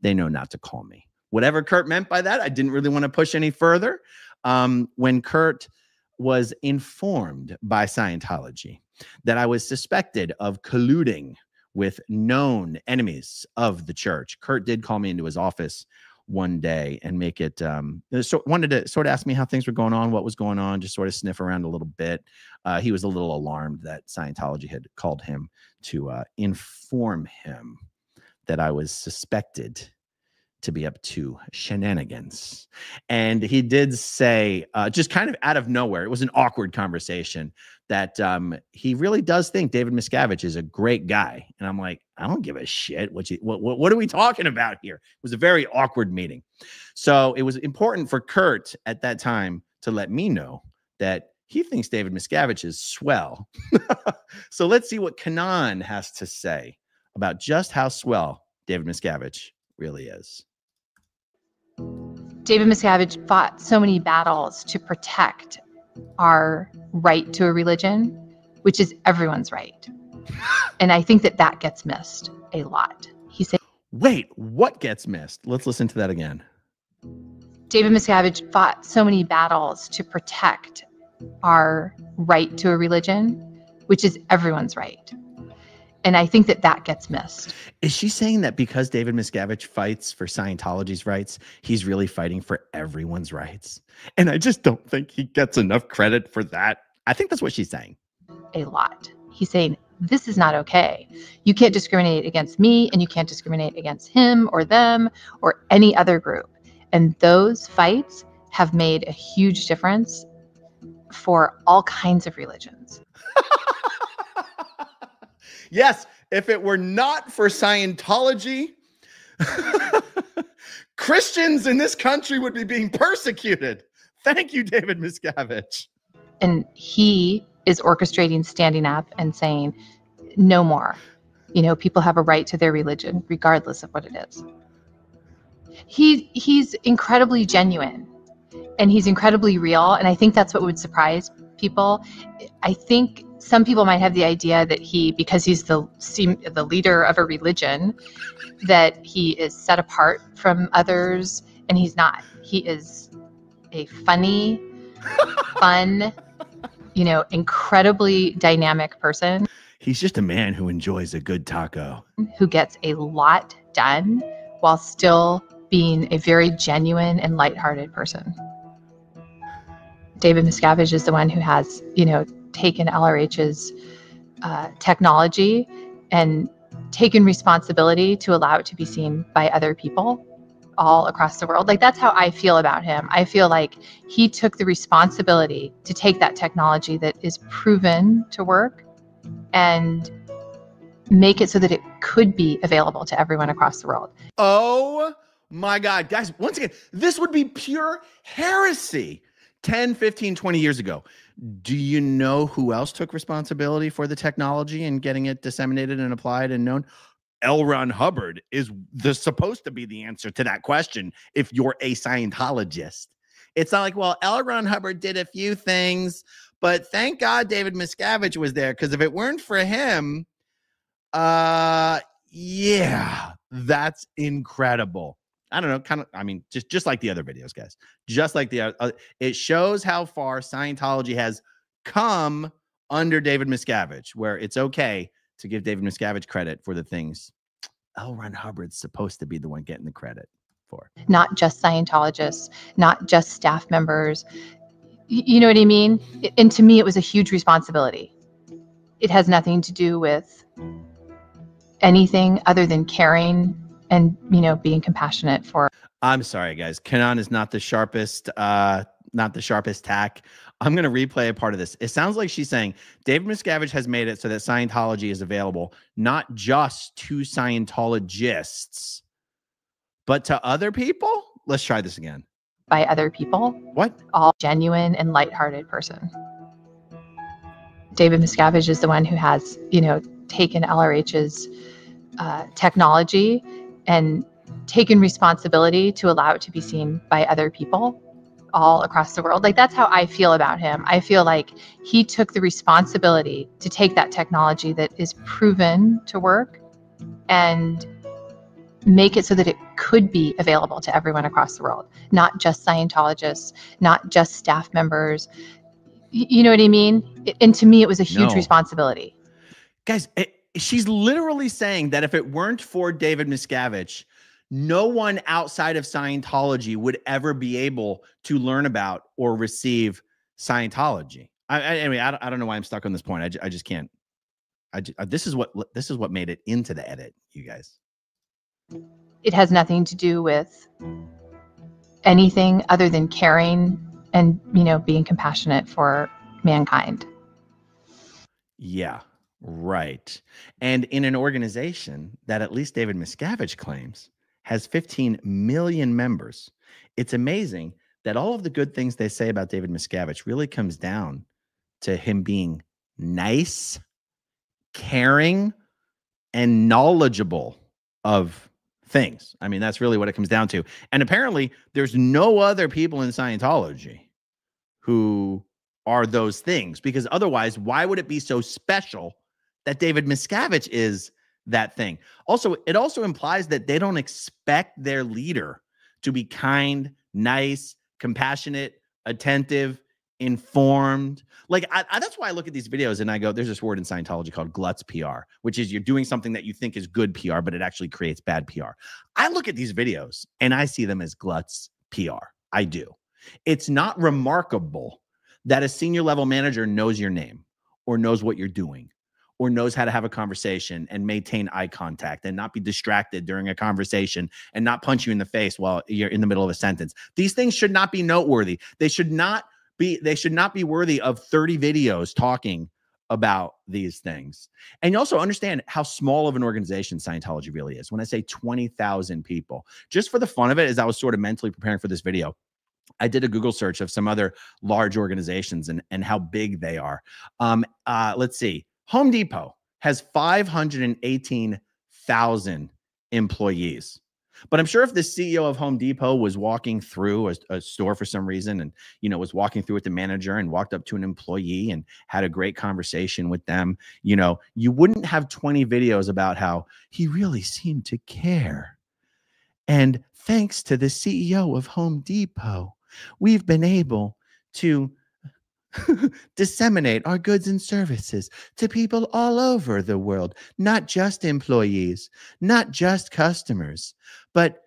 they know not to call me. Whatever Kurt meant by that, I didn't really want to push any further. When Kurt was informed by Scientology that I was suspected of colluding with known enemies of the church, Kurt did call me into his office one day and make it wanted to sort of ask me how things were going on, what was going on, just sort of sniff around a little bit. He was a little alarmed that Scientology had called him to inform him that I was suspected to be up to shenanigans. And he did say, just kind of out of nowhere, it was an awkward conversation, that he really does think David Miscavige is a great guy. And I'm like, I don't give a shit. What are we talking about here? It was a very awkward meeting. So it was important for Kurt at that time to let me know that he thinks David Miscavige is swell. So let's see what Kannon has to say about just how swell David Miscavige really is. David Miscavige fought so many battles to protect our right to a religion, which is everyone's right. And I think that gets missed a lot. He said, wait, what gets missed? Let's listen to that again. David Miscavige fought so many battles to protect our right to a religion, which is everyone's right. And I think that gets missed. Is she saying that because David Miscavige fights for Scientology's rights, he's really fighting for everyone's rights? And I just don't think he gets enough credit for that. I think that's what she's saying. A lot. He's saying, this is not okay. You can't discriminate against me, and you can't discriminate against him or them or any other group. And those fights have made a huge difference for all kinds of religions. Yes, if it were not for Scientology, Christians in this country would be being persecuted. Thank you, David Miscavige. And he is orchestrating standing up and saying, no more. You know, people have a right to their religion, regardless of what it is. He's incredibly genuine, and he's incredibly real. And I think that's what would surprise people. I think some people might have the idea that because he's the leader of a religion, that he is set apart from others, and he's not. He is a funny, fun, incredibly dynamic person. He's just a man who enjoys a good taco. Who gets a lot done while still being a very genuine and lighthearted person. David Miscavige is the one who has, taken LRH's technology and taken responsibility to allow it to be seen by other people all across the world. Like, that's how I feel about him. I feel like he took the responsibility to take that technology that is proven to work and make it so that it could be available to everyone across the world. Oh my God, guys, once again, this would be pure heresy 10, 15, 20 years ago. Do you know who else took responsibility for the technology and getting it disseminated and applied and known? L. Ron Hubbard is supposed to be the answer to that question if you're a Scientologist. It's not like, well, L. Ron Hubbard did a few things, but thank God David Miscavige was there, because if it weren't for him, yeah, that's incredible. I don't know, kind of, I mean, just like the other videos, guys. Just like the other, it shows how far Scientology has come under David Miscavige, where it's okay to give David Miscavige credit for the things L. Ron Hubbard's supposed to be the one getting the credit for. Not just Scientologists, not just staff members. You know what I mean? And to me, it was a huge responsibility. It has nothing to do with anything other than caring and, you know, being compassionate for. I'm sorry, guys. Kannon is not the sharpest tack. I'm going to replay a part of this. It sounds like she's saying David Miscavige has made it so that Scientology is available not just to Scientologists, but to other people. Let's try this again. By other people. What? All genuine and lighthearted person. David Miscavige is the one who has, you know, taken LRH's technology and taken responsibility to allow it to be seen by other people all across the world. Like, that's how I feel about him. I feel like he took the responsibility to take that technology that is proven to work and make it so that it could be available to everyone across the world, not just Scientologists, not just staff members. You know what I mean? And to me, it was a huge responsibility. Guys, she's literally saying that if it weren't for David Miscavige, no one outside of Scientology would ever be able to learn about or receive Scientology. Anyway, I don't know why I'm stuck on this point. I just can't. This is what made it into the edit, you guys. It has nothing to do with anything other than caring and, you know, being compassionate for mankind. Yeah, right. And in an organization that at least David Miscavige claims has 15 million members, it's amazing that all of the good things they say about David Miscavige really comes down to him being nice, caring, and knowledgeable of things. I mean, that's really what it comes down to. And apparently there's no other people in Scientology who are those things, because otherwise, why would it be so special that David Miscavige is that thing? Also, it also implies that they don't expect their leader to be kind, nice, compassionate, attentive, informed. Like, that's why I look at these videos and I go, there's this word in Scientology called glutz PR, which is you're doing something that you think is good PR, but it actually creates bad PR. I look at these videos and I see them as glutz PR. I do. It's not remarkable that a senior level manager knows your name or knows what you're doing or knows how to have a conversation and maintain eye contact and not be distracted during a conversation and not punch you in the face while you're in the middle of a sentence. These things should not be noteworthy. They should not be worthy of 30 videos talking about these things. And you also understand how small of an organization Scientology really is. When I say 20,000 people, just for the fun of it, as I was sort of mentally preparing for this video, I did a Google search of some other large organizations and how big they are. Let's see. Home Depot has 518,000 employees. But I'm sure if the CEO of Home Depot was walking through a store for some reason and, you know, was walking through with the manager and walked up to an employee and had a great conversation with them, you know, you wouldn't have 20 videos about how he really seemed to care. And thanks to the CEO of Home Depot, we've been able to disseminate our goods and services to people all over the world, not just employees, not just customers, but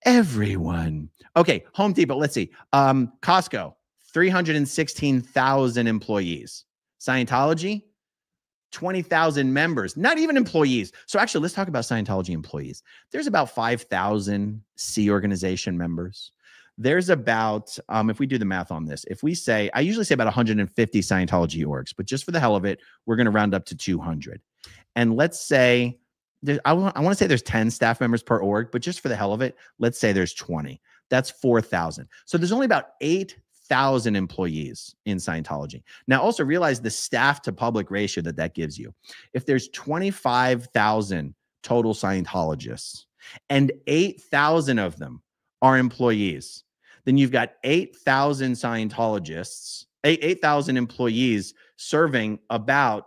everyone. Okay, Home Depot, let's see. Costco, 316,000 employees. Scientology, 20,000 members, not even employees. So actually, let's talk about Scientology employees. There's about 5,000 C organization members. There's about, if we do the math on this, if we say, I usually say about 150 Scientology orgs, but just for the hell of it, we're going to round up to 200. And let's say, I want to say there's 10 staff members per org, but just for the hell of it, let's say there's 20. That's 4,000. So there's only about 8,000 employees in Scientology. Now, also realize the staff to public ratio that gives you. If there's 25,000 total Scientologists and 8,000 of them are employees, then you've got 8,000 Scientologists, 8,000 employees serving about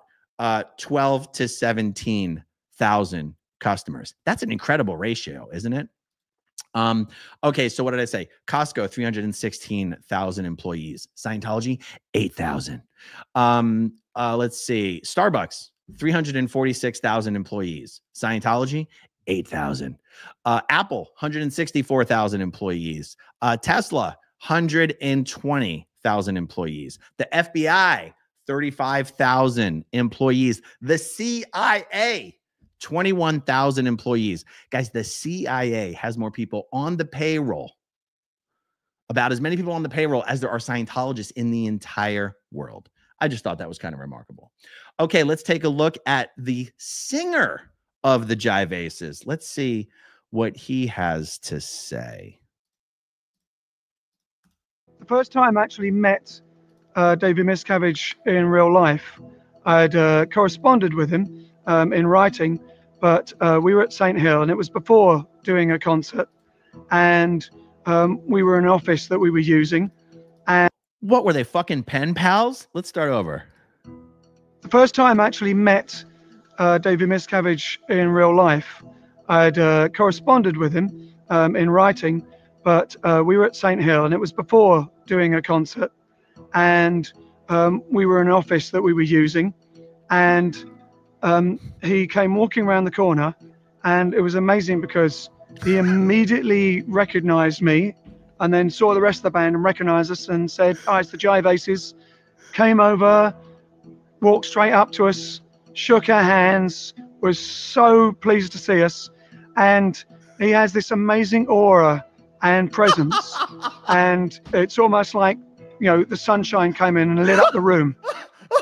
12 to 17,000 customers. That's an incredible ratio, isn't it? Okay, so what did I say? Costco, 316,000 employees. Scientology, 8,000. Let's see. Starbucks, 346,000 employees. Scientology, 8,000. Apple, 164,000 employees. Tesla, 120,000 employees. The FBI, 35,000 employees. The CIA, 21,000 employees. Guys, the CIA has more people on the payroll, about as many people on the payroll as there are Scientologists in the entire world. I just thought that was kind of remarkable. Okay, let's take a look at the singer of the Jive Aces. Let's see what he has to say. The first time I actually met David Miscavige in real life, I had corresponded with him in writing, but we were at St. Hill, and it was before doing a concert, and we were in an office that we were using. And what were they, fucking pen pals? Let's start over. The first time I actually met David Miscavige in real life, I had corresponded with him in writing, but we were at St. Hill, and it was before doing a concert, and we were in an office that we were using, and he came walking around the corner, and it was amazing because he immediately recognized me, and then saw the rest of the band and recognized us and said, "Oh, it's the Jive Aces." Came over, walked straight up to us, shook our hands, was so pleased to see us, and he has this amazing aura and presence, and it's almost like, you know, the sunshine came in and lit up the room.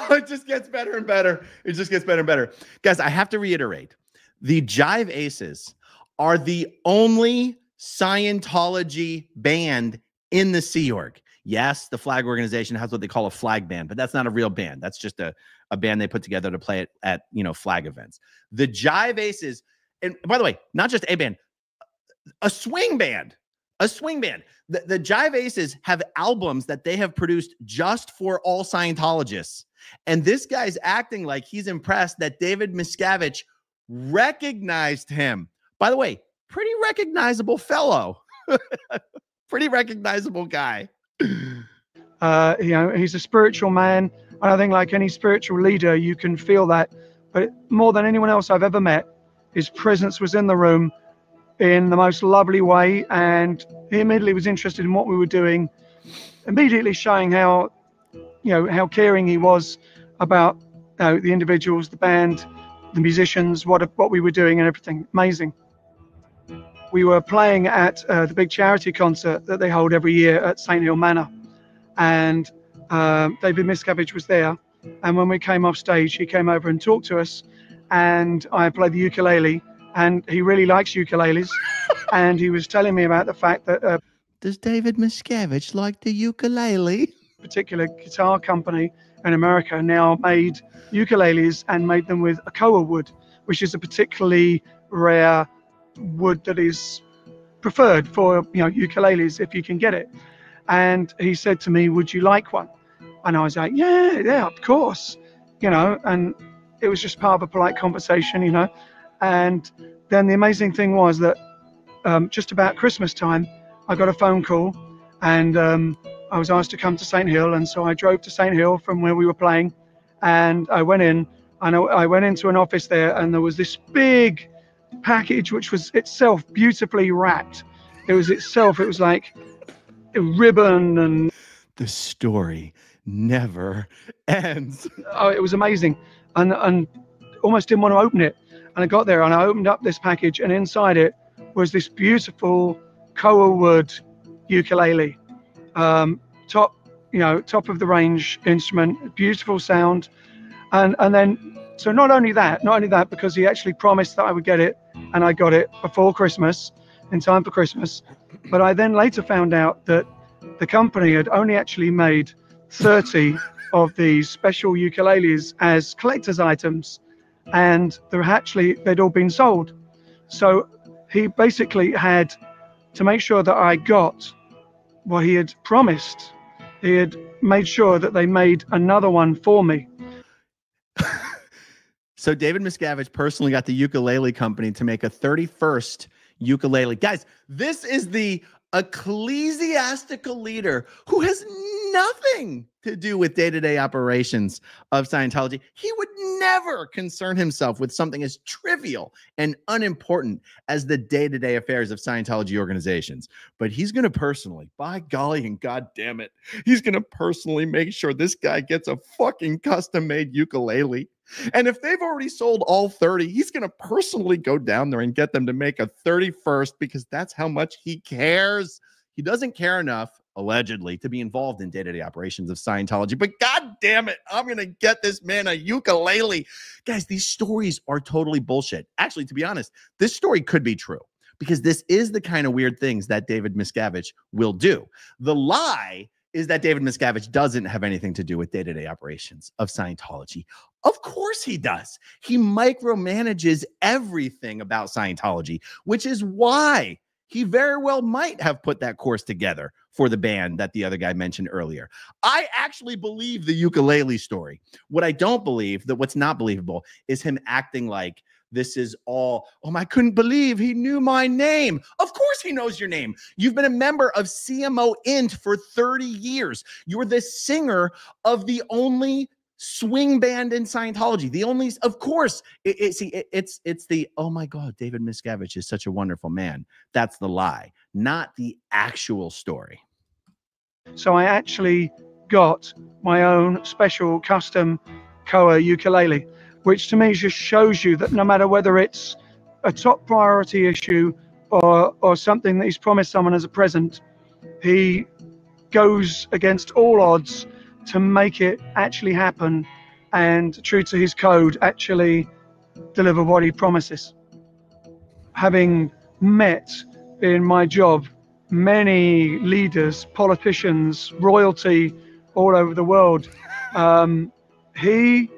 It just gets better and better. It just gets better and better. Guys, I have to reiterate, the Jive Aces are the only Scientology band in the Sea Org. Yes, the flag organization has what they call a flag band, but that's not a real band. That's just a band they put together to play it at, you know, flag events. The Jive Aces, and by the way, not just a band, a swing band. A swing band. The Jive Aces have albums that they have produced just for all Scientologists. And this guy's acting like he's impressed that David Miscavige recognized him. By the way, pretty recognizable fellow. Pretty recognizable guy. You know, he's a spiritual man. And I think like any spiritual leader, you can feel that. But more than anyone else I've ever met, his presence was in the room in the most lovely way, and he immediately was interested in what we were doing, immediately showing how, you know, how caring he was about, you know, the individuals, the band, the musicians, what we were doing and everything. Amazing. We were playing at the big charity concert that they hold every year at St. Hill Manor, and David Miscavige was there, and when we came off stage, he came over and talked to us, and I played the ukulele, and he really likes ukuleles. And he was telling me about the fact that does David Miscavige like the ukulele? Particular guitar company in America now made ukuleles and made them with Akoa wood, which is a particularly rare wood that is preferred for, you know, ukuleles if you can get it. And he said to me, "Would you like one?" And I was like, yeah, of course, you know. And it was just part of a polite conversation, you know. And then the amazing thing was that just about Christmas time, I got a phone call, and I was asked to come to St. Hill. And so I drove to St. Hill from where we were playing, and I went in, and I went into an office there, and there was this big package, which was itself beautifully wrapped. It was like a ribbon. And the story never ends. Oh, it was amazing, and almost didn't want to open it. And I got there and I opened up this package, and inside it was this beautiful koa wood ukulele, top of the range instrument, beautiful sound, and then so not only that, because he actually promised that I would get it, and I got it before Christmas, in time for Christmas. But I then later found out that the company had only actually made 30 of these special ukuleles as collector's items, and they'd all been sold. So he basically had to make sure that I got what he had promised. He had made sure that they made another one for me. So David Miscavige personally got the ukulele company to make a 31st ukulele. Guys, this is the ecclesiastical leader who has nothing to do with day-to-day operations of Scientology. He would never concern himself with something as trivial and unimportant as the day-to-day affairs of Scientology organizations. But he's going to personally, by golly and God damn it, he's going to personally make sure this guy gets a fucking custom-made ukulele. And if they've already sold all 30, he's going to personally go down there and get them to make a 31st, because that's how much he cares. He doesn't care enough, allegedly, to be involved in day-to-day operations of Scientology. But God damn it, I'm going to get this man a ukulele. Guys, these stories are totally bullshit. Actually, to be honest, this story could be true, because this is the kind of weird things that David Miscavige will do. The lie is that David Miscavige doesn't have anything to do with day-to-day operations of Scientology. Of course he does. He micromanages everything about Scientology, which is why he very well might have put that course together for the band that the other guy mentioned earlier. I actually believe the ukulele story. What I don't believe, that what's not believable, is him acting like this is all, oh, I couldn't believe he knew my name. Of course he knows your name. You've been a member of CMO Int for 30 years. You're the singer of the only swing band in Scientology. The only, of course, it's the, oh my God, David Miscavige is such a wonderful man. That's the lie, not the actual story. So I actually got my own special custom koa ukulele, which to me just shows you that no matter whether it's a top priority issue or something that he's promised someone as a present, he goes against all odds to make it actually happen, and true to his code, actually deliver what he promises. Having met in my job many leaders, politicians, royalty all over the world, he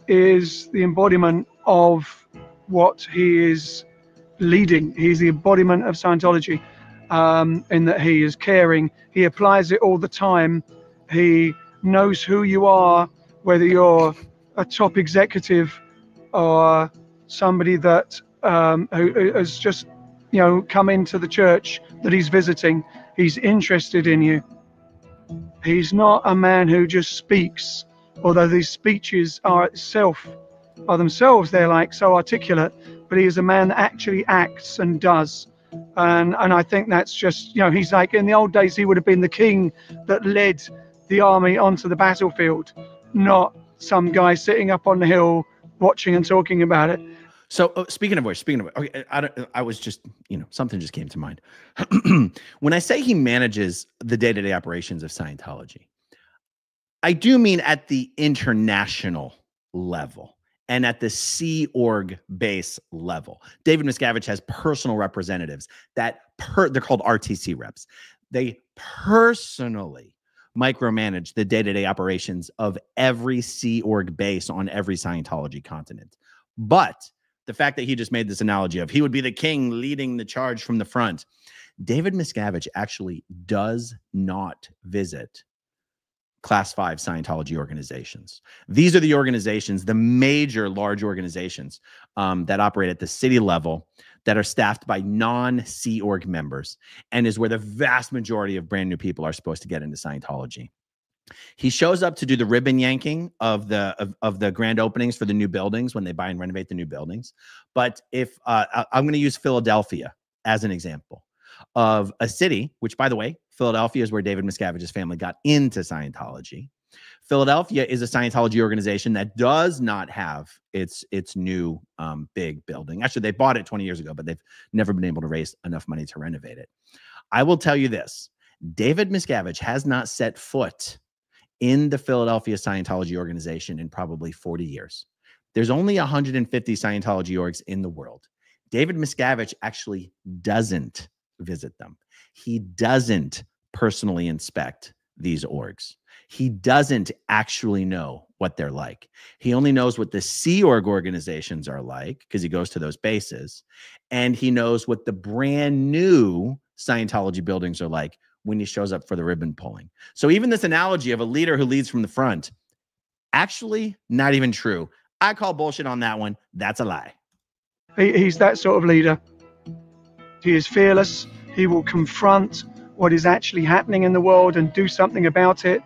is the embodiment of what he is leading. He's the embodiment of Scientology, in that he is caring. He applies it all the time. He knows who you are, whether you're a top executive or somebody that who has just come into the church that he's visiting. He's interested in you. He's not a man who just speaks, although these speeches are themselves, they're like so articulate, but he is a man that actually acts and does. And I think that's just, he's like, in the old days, he would have been the king that led the army onto the battlefield, not some guy sitting up on the hill watching and talking about it. So speaking of which, okay, I was just, something just came to mind. When I say he manages the day-to-day operations of Scientology, I do mean at the international level and at the Sea Org base level. David Miscavige has personal representatives that they're called RTC reps. They personally micromanage the day-to-day operations of every Sea Org base on every Scientology continent. But the fact that he just made this analogy of he would be the king leading the charge from the front, David Miscavige actually does not visit Class 5 Scientology organizations. These are the organizations, the major large organizations that operate at the city level, that are staffed by non-Sea Org members, and is where the vast majority of brand new people are supposed to get into Scientology. He shows up to do the ribbon yanking of the grand openings for the new buildings when they buy and renovate the new buildings. But if I'm going to use Philadelphia as an example of a city, which, by the way, Philadelphia is where David Miscavige's family got into Scientology. Philadelphia is a Scientology organization that does not have its new big building. Actually, they bought it 20 years ago, but they've never been able to raise enough money to renovate it. I will tell you this. David Miscavige has not set foot in the Philadelphia Scientology organization in probably 40 years. There's only 150 Scientology orgs in the world. David Miscavige actually doesn't visit them. He doesn't personally inspect these orgs. He doesn't actually know what they're like. He only knows what the Sea Org organizations are like because he goes to those bases. And he knows what the brand new Scientology buildings are like when he shows up for the ribbon pulling. So even this analogy of a leader who leads from the front, actually not even true. I call bullshit on that one. That's a lie. He's that sort of leader. He is fearless. He will confront what is actually happening in the world and do something about it.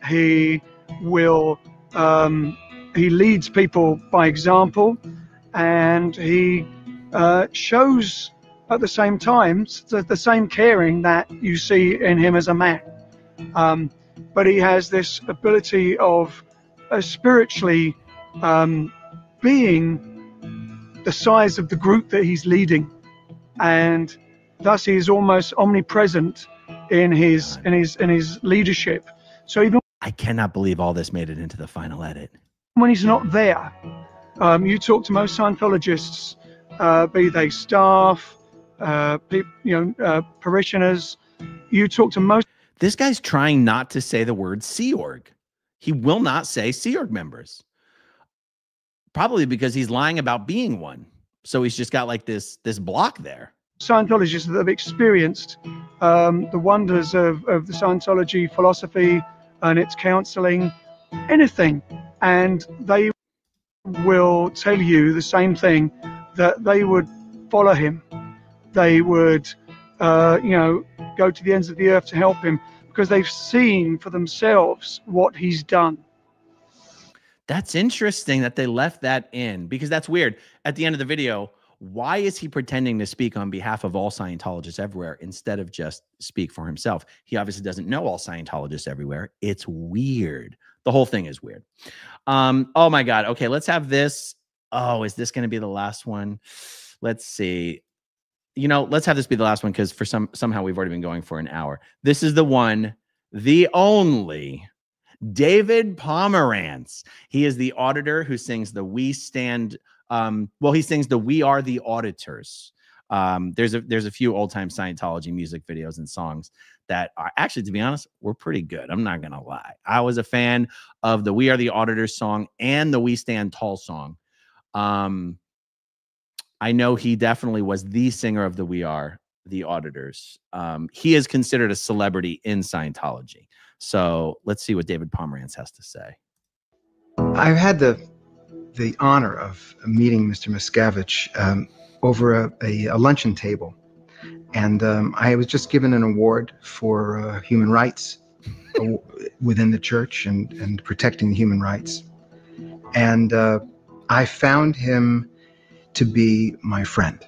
He will, he leads people by example, and he shows at the same time the same caring that you see in him as a man. But he has this ability of spiritually being the size of the group that he's leading, and thus he is almost omnipresent in his leadership. So even I cannot believe all this made it into the final edit. when he's not there, you talk to most Scientologists, be they staff, parishioners. You talk to most. This guy's trying not to say the word Sea Org. He will not say Sea Org members. Probably because he's lying about being one. So he's just got like this block there. Scientologists that have experienced the wonders of the Scientology philosophy and its counseling, anything, and they will tell you the same thing, that they would follow him. They would, go to the ends of the earth to help him because they've seen for themselves what he's done. That's interesting that they left that in, because that's weird. At the end of the video, why is he pretending to speak on behalf of all Scientologists everywhere instead of just speak for himself? He obviously doesn't know all Scientologists everywhere. It's weird. The whole thing is weird. Oh my God. Okay, let's have this. Oh, is this going to be the last one? Let's see. Let's have this be the last one because for somehow we've already been going for an hour. This is the one, the only David Pomeranz. He is the auditor who sings the We Stand. He sings the We Are the Auditors. There's a few old time Scientology music videos and songs that are actually, to be honest, were pretty good. I'm not going to lie. I was a fan of the We Are the Auditors song and the We Stand Tall song. I know he definitely was the singer of the We Are the Auditors. He is considered a celebrity in Scientology. So let's see what David Pomeranz has to say. I've had the honor of meeting Mr. Miscavige over a luncheon table. And I was just given an award for human rights within the church and protecting human rights. And I found him to be my friend.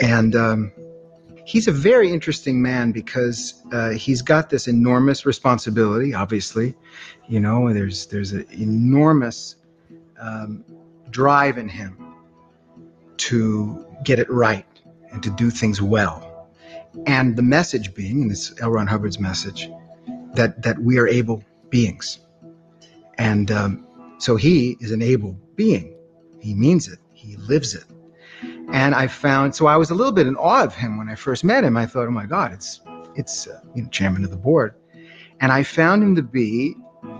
And he's a very interesting man because he's got this enormous responsibility, obviously. There's an enormous drive in him to get it right and to do things well. And the message being, and this L. Ron Hubbard's message, that we are able beings. And so he is an able being. He means it. He lives it. And so I was a little bit in awe of him when I first met him. I thought, oh my God, it's chairman of the board. And I found him to be,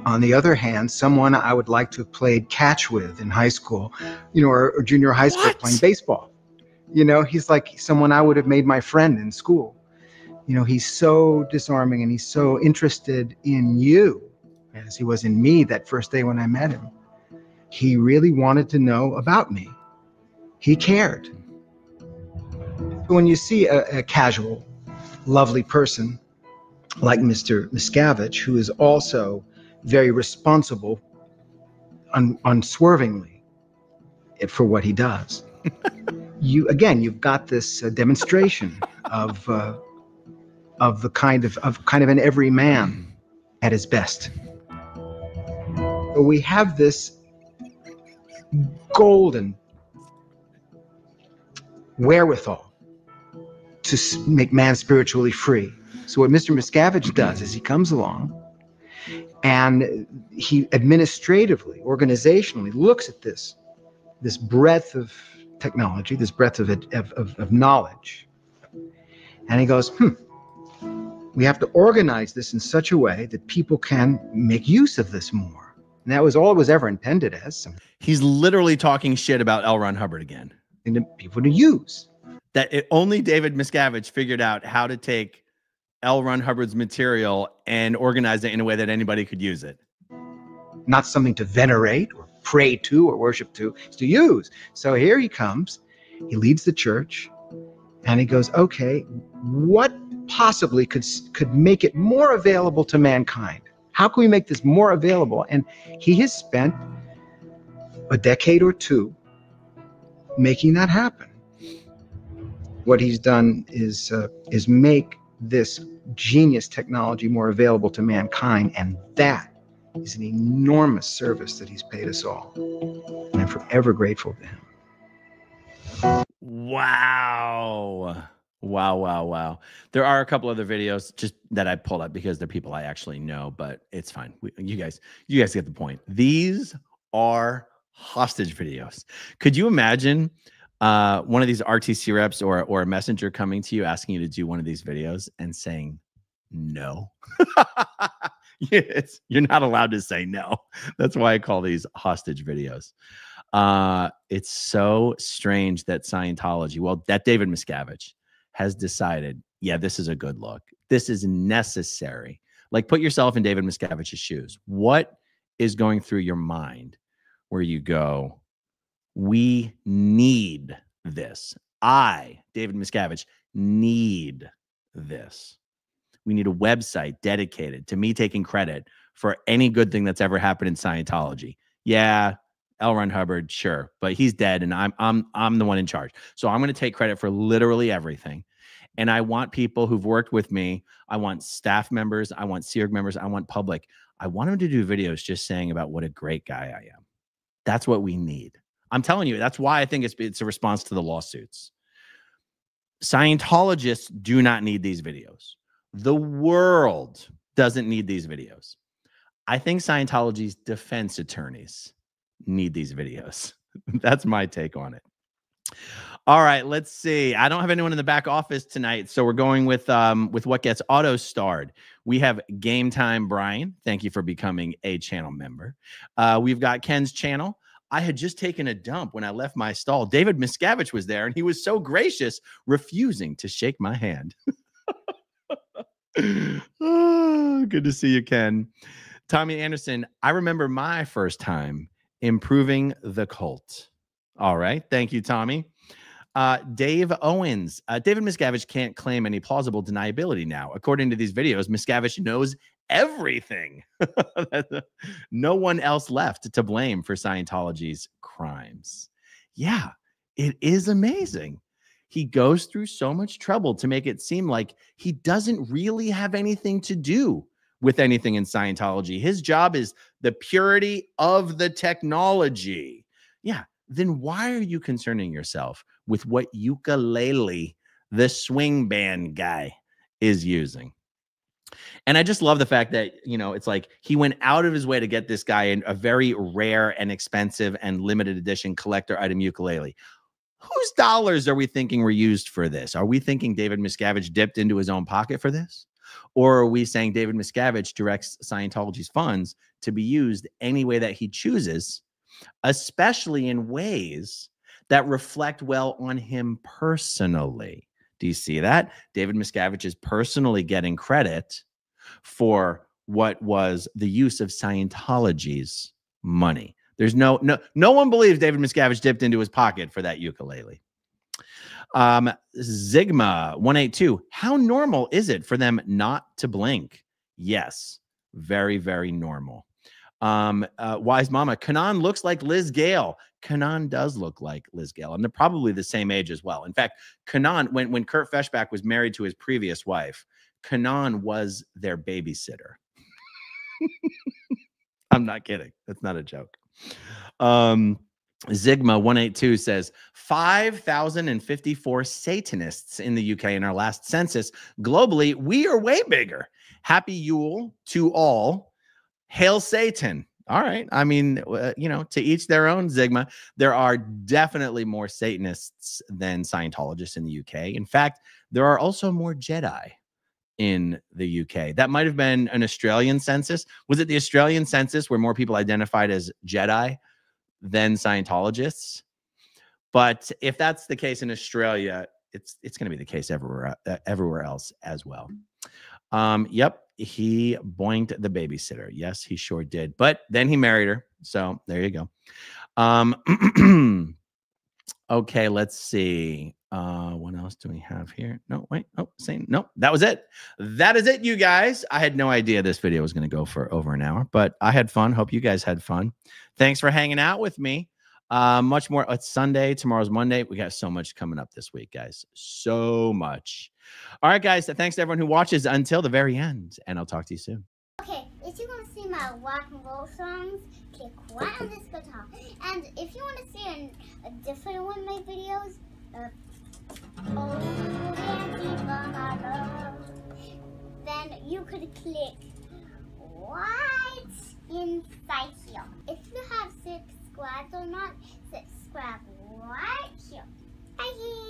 on the other hand, someone I would like to have played catch with in high school, or junior high school playing baseball. He's like someone I would have made my friend in school. He's so disarming and he's so interested in you as he was in me that first day when I met him. He really wanted to know about me. He cared. When you see a casual, lovely person like Mr. Miscavige, who is also very responsible, unswervingly, for what he does, you've got this demonstration of the kind of an everyman at his best. But we have this golden wherewithal to make man spiritually free. So what Mr. Miscavige does is he comes along and he administratively, organizationally looks at this breadth of technology, this breadth of knowledge, and he goes, we have to organize this in such a way that people can make use of this more. And that was all it was ever intended as. He's literally talking shit about L. Ron Hubbard again. And people to use. That only David Miscavige figured out how to take L. Ron Hubbard's material and organize it in a way that anybody could use it. Not something to venerate or pray to or worship to, it's to use. So here he comes, he leads the church, and he goes, okay, what possibly could make it more available to mankind? How can we make this more available? And he has spent a decade or two making that happen. What he's done is make this genius technology more available to mankind, and that is an enormous service that he's paid us all. And I'm forever grateful to him. Wow. Wow, wow, wow. There are a couple other videos just that I pulled up because they're people I actually know, but it's fine. You guys get the point. These are hostage videos. Could you imagine one of these RTC reps or a messenger coming to you asking you to do one of these videos and saying no? Yes, you're not allowed to say no. That's why I call these hostage videos. It's so strange that Scientology, well, that David Miscavige has decided, yeah, this is a good look. This is necessary. Like, put yourself in David Miscavige's shoes. What is going through your mind where you go, we need this. David Miscavige, need this. We need a website dedicated to me taking credit for any good thing that's ever happened in Scientology. Yeah, L. Ron Hubbard, sure, but he's dead, and I'm the one in charge. So I'm going to take credit for literally everything. And I want people who've worked with me. I want staff members. I want SEERG members. I want public. I want them to do videos just saying about what a great guy I am. That's what we need. I'm telling you, that's why I think it's a response to the lawsuits. Scientologists do not need these videos. The world doesn't need these videos. I think Scientology's defense attorneys need these videos. That's my take on it. All right, let's see. I don't have anyone in the back office tonight, so we're going with what gets auto starred. We have Game Time Brian. Thank you for becoming a channel member. We've got Ken's channel. I had just taken a dump when I left my stall. David Miscavige was there, and he was so gracious, refusing to shake my hand. Oh, good to see you, Ken. Tommy Anderson, I remember my first time improving the cult. All right. Thank you, Tommy. Dave Owens. David Miscavige can't claim any plausible deniability now. According to these videos, Miscavige knows everything. No one else left to blame for Scientology's crimes. Yeah, it is amazing. He goes through so much trouble to make it seem like he doesn't really have anything to do with anything in Scientology. His job is the purity of the technology. Yeah, then why are you concerning yourself with what ukulele the swing band guy is using? And I just love the fact that, you know, it's like he went out of his way to get this guy in a very rare and expensive and limited edition collector item ukulele. Whose dollars are we thinking were used for this? Are we thinking David Miscavige dipped into his own pocket for this? Or are we saying David Miscavige directs Scientology's funds to be used any way that he chooses, especially in ways that reflect well on him personally? Do you see that? David Miscavige is personally getting credit for what was the use of Scientology's money. There's no one believes David Miscavige dipped into his pocket for that ukulele. Zigma 182. How normal is it for them not to blink? Yes, very, very normal. Wise Mama, Kannon looks like Liz Gale. Kannon does look like Liz Gale, and they're probably the same age as well. In fact, Kannon, when Kurt Feshbach was married to his previous wife, Kannon was their babysitter. I'm not kidding. That's not a joke. Zigma182 says 5,054 Satanists in the UK in our last census. Globally, we are way bigger. Happy Yule to all. Hail Satan. All right. I mean, you know, to each their own, Zigma. There are definitely more Satanists than Scientologists in the UK. In fact, there are also more Jedi in the UK. That might have been an Australian census. Was it the Australian census where more people identified as Jedi than Scientologists? But if that's the case in Australia, it's going to be the case everywhere else as well. Yep, he boinked the babysitter. Yes, he sure did. But then he married her. So there you go. Okay, let's see. What else do we have here? No, wait. Oh, same. Nope, that was it. That is it, you guys. I had no idea this video was going to go for over an hour, but I had fun. Hope you guys had fun. Thanks for hanging out with me. Much more. It's Sunday. Tomorrow's Monday. We got so much coming up this week, guys. So much. All right, guys. Thanks to everyone who watches until the very end, and I'll talk to you soon. Okay, if you want to see my rock and roll songs, click right on this guitar. And if you want to see a different one of my videos, then you could click right inside here. If you have subscribed or not, subscribe right here. Bye.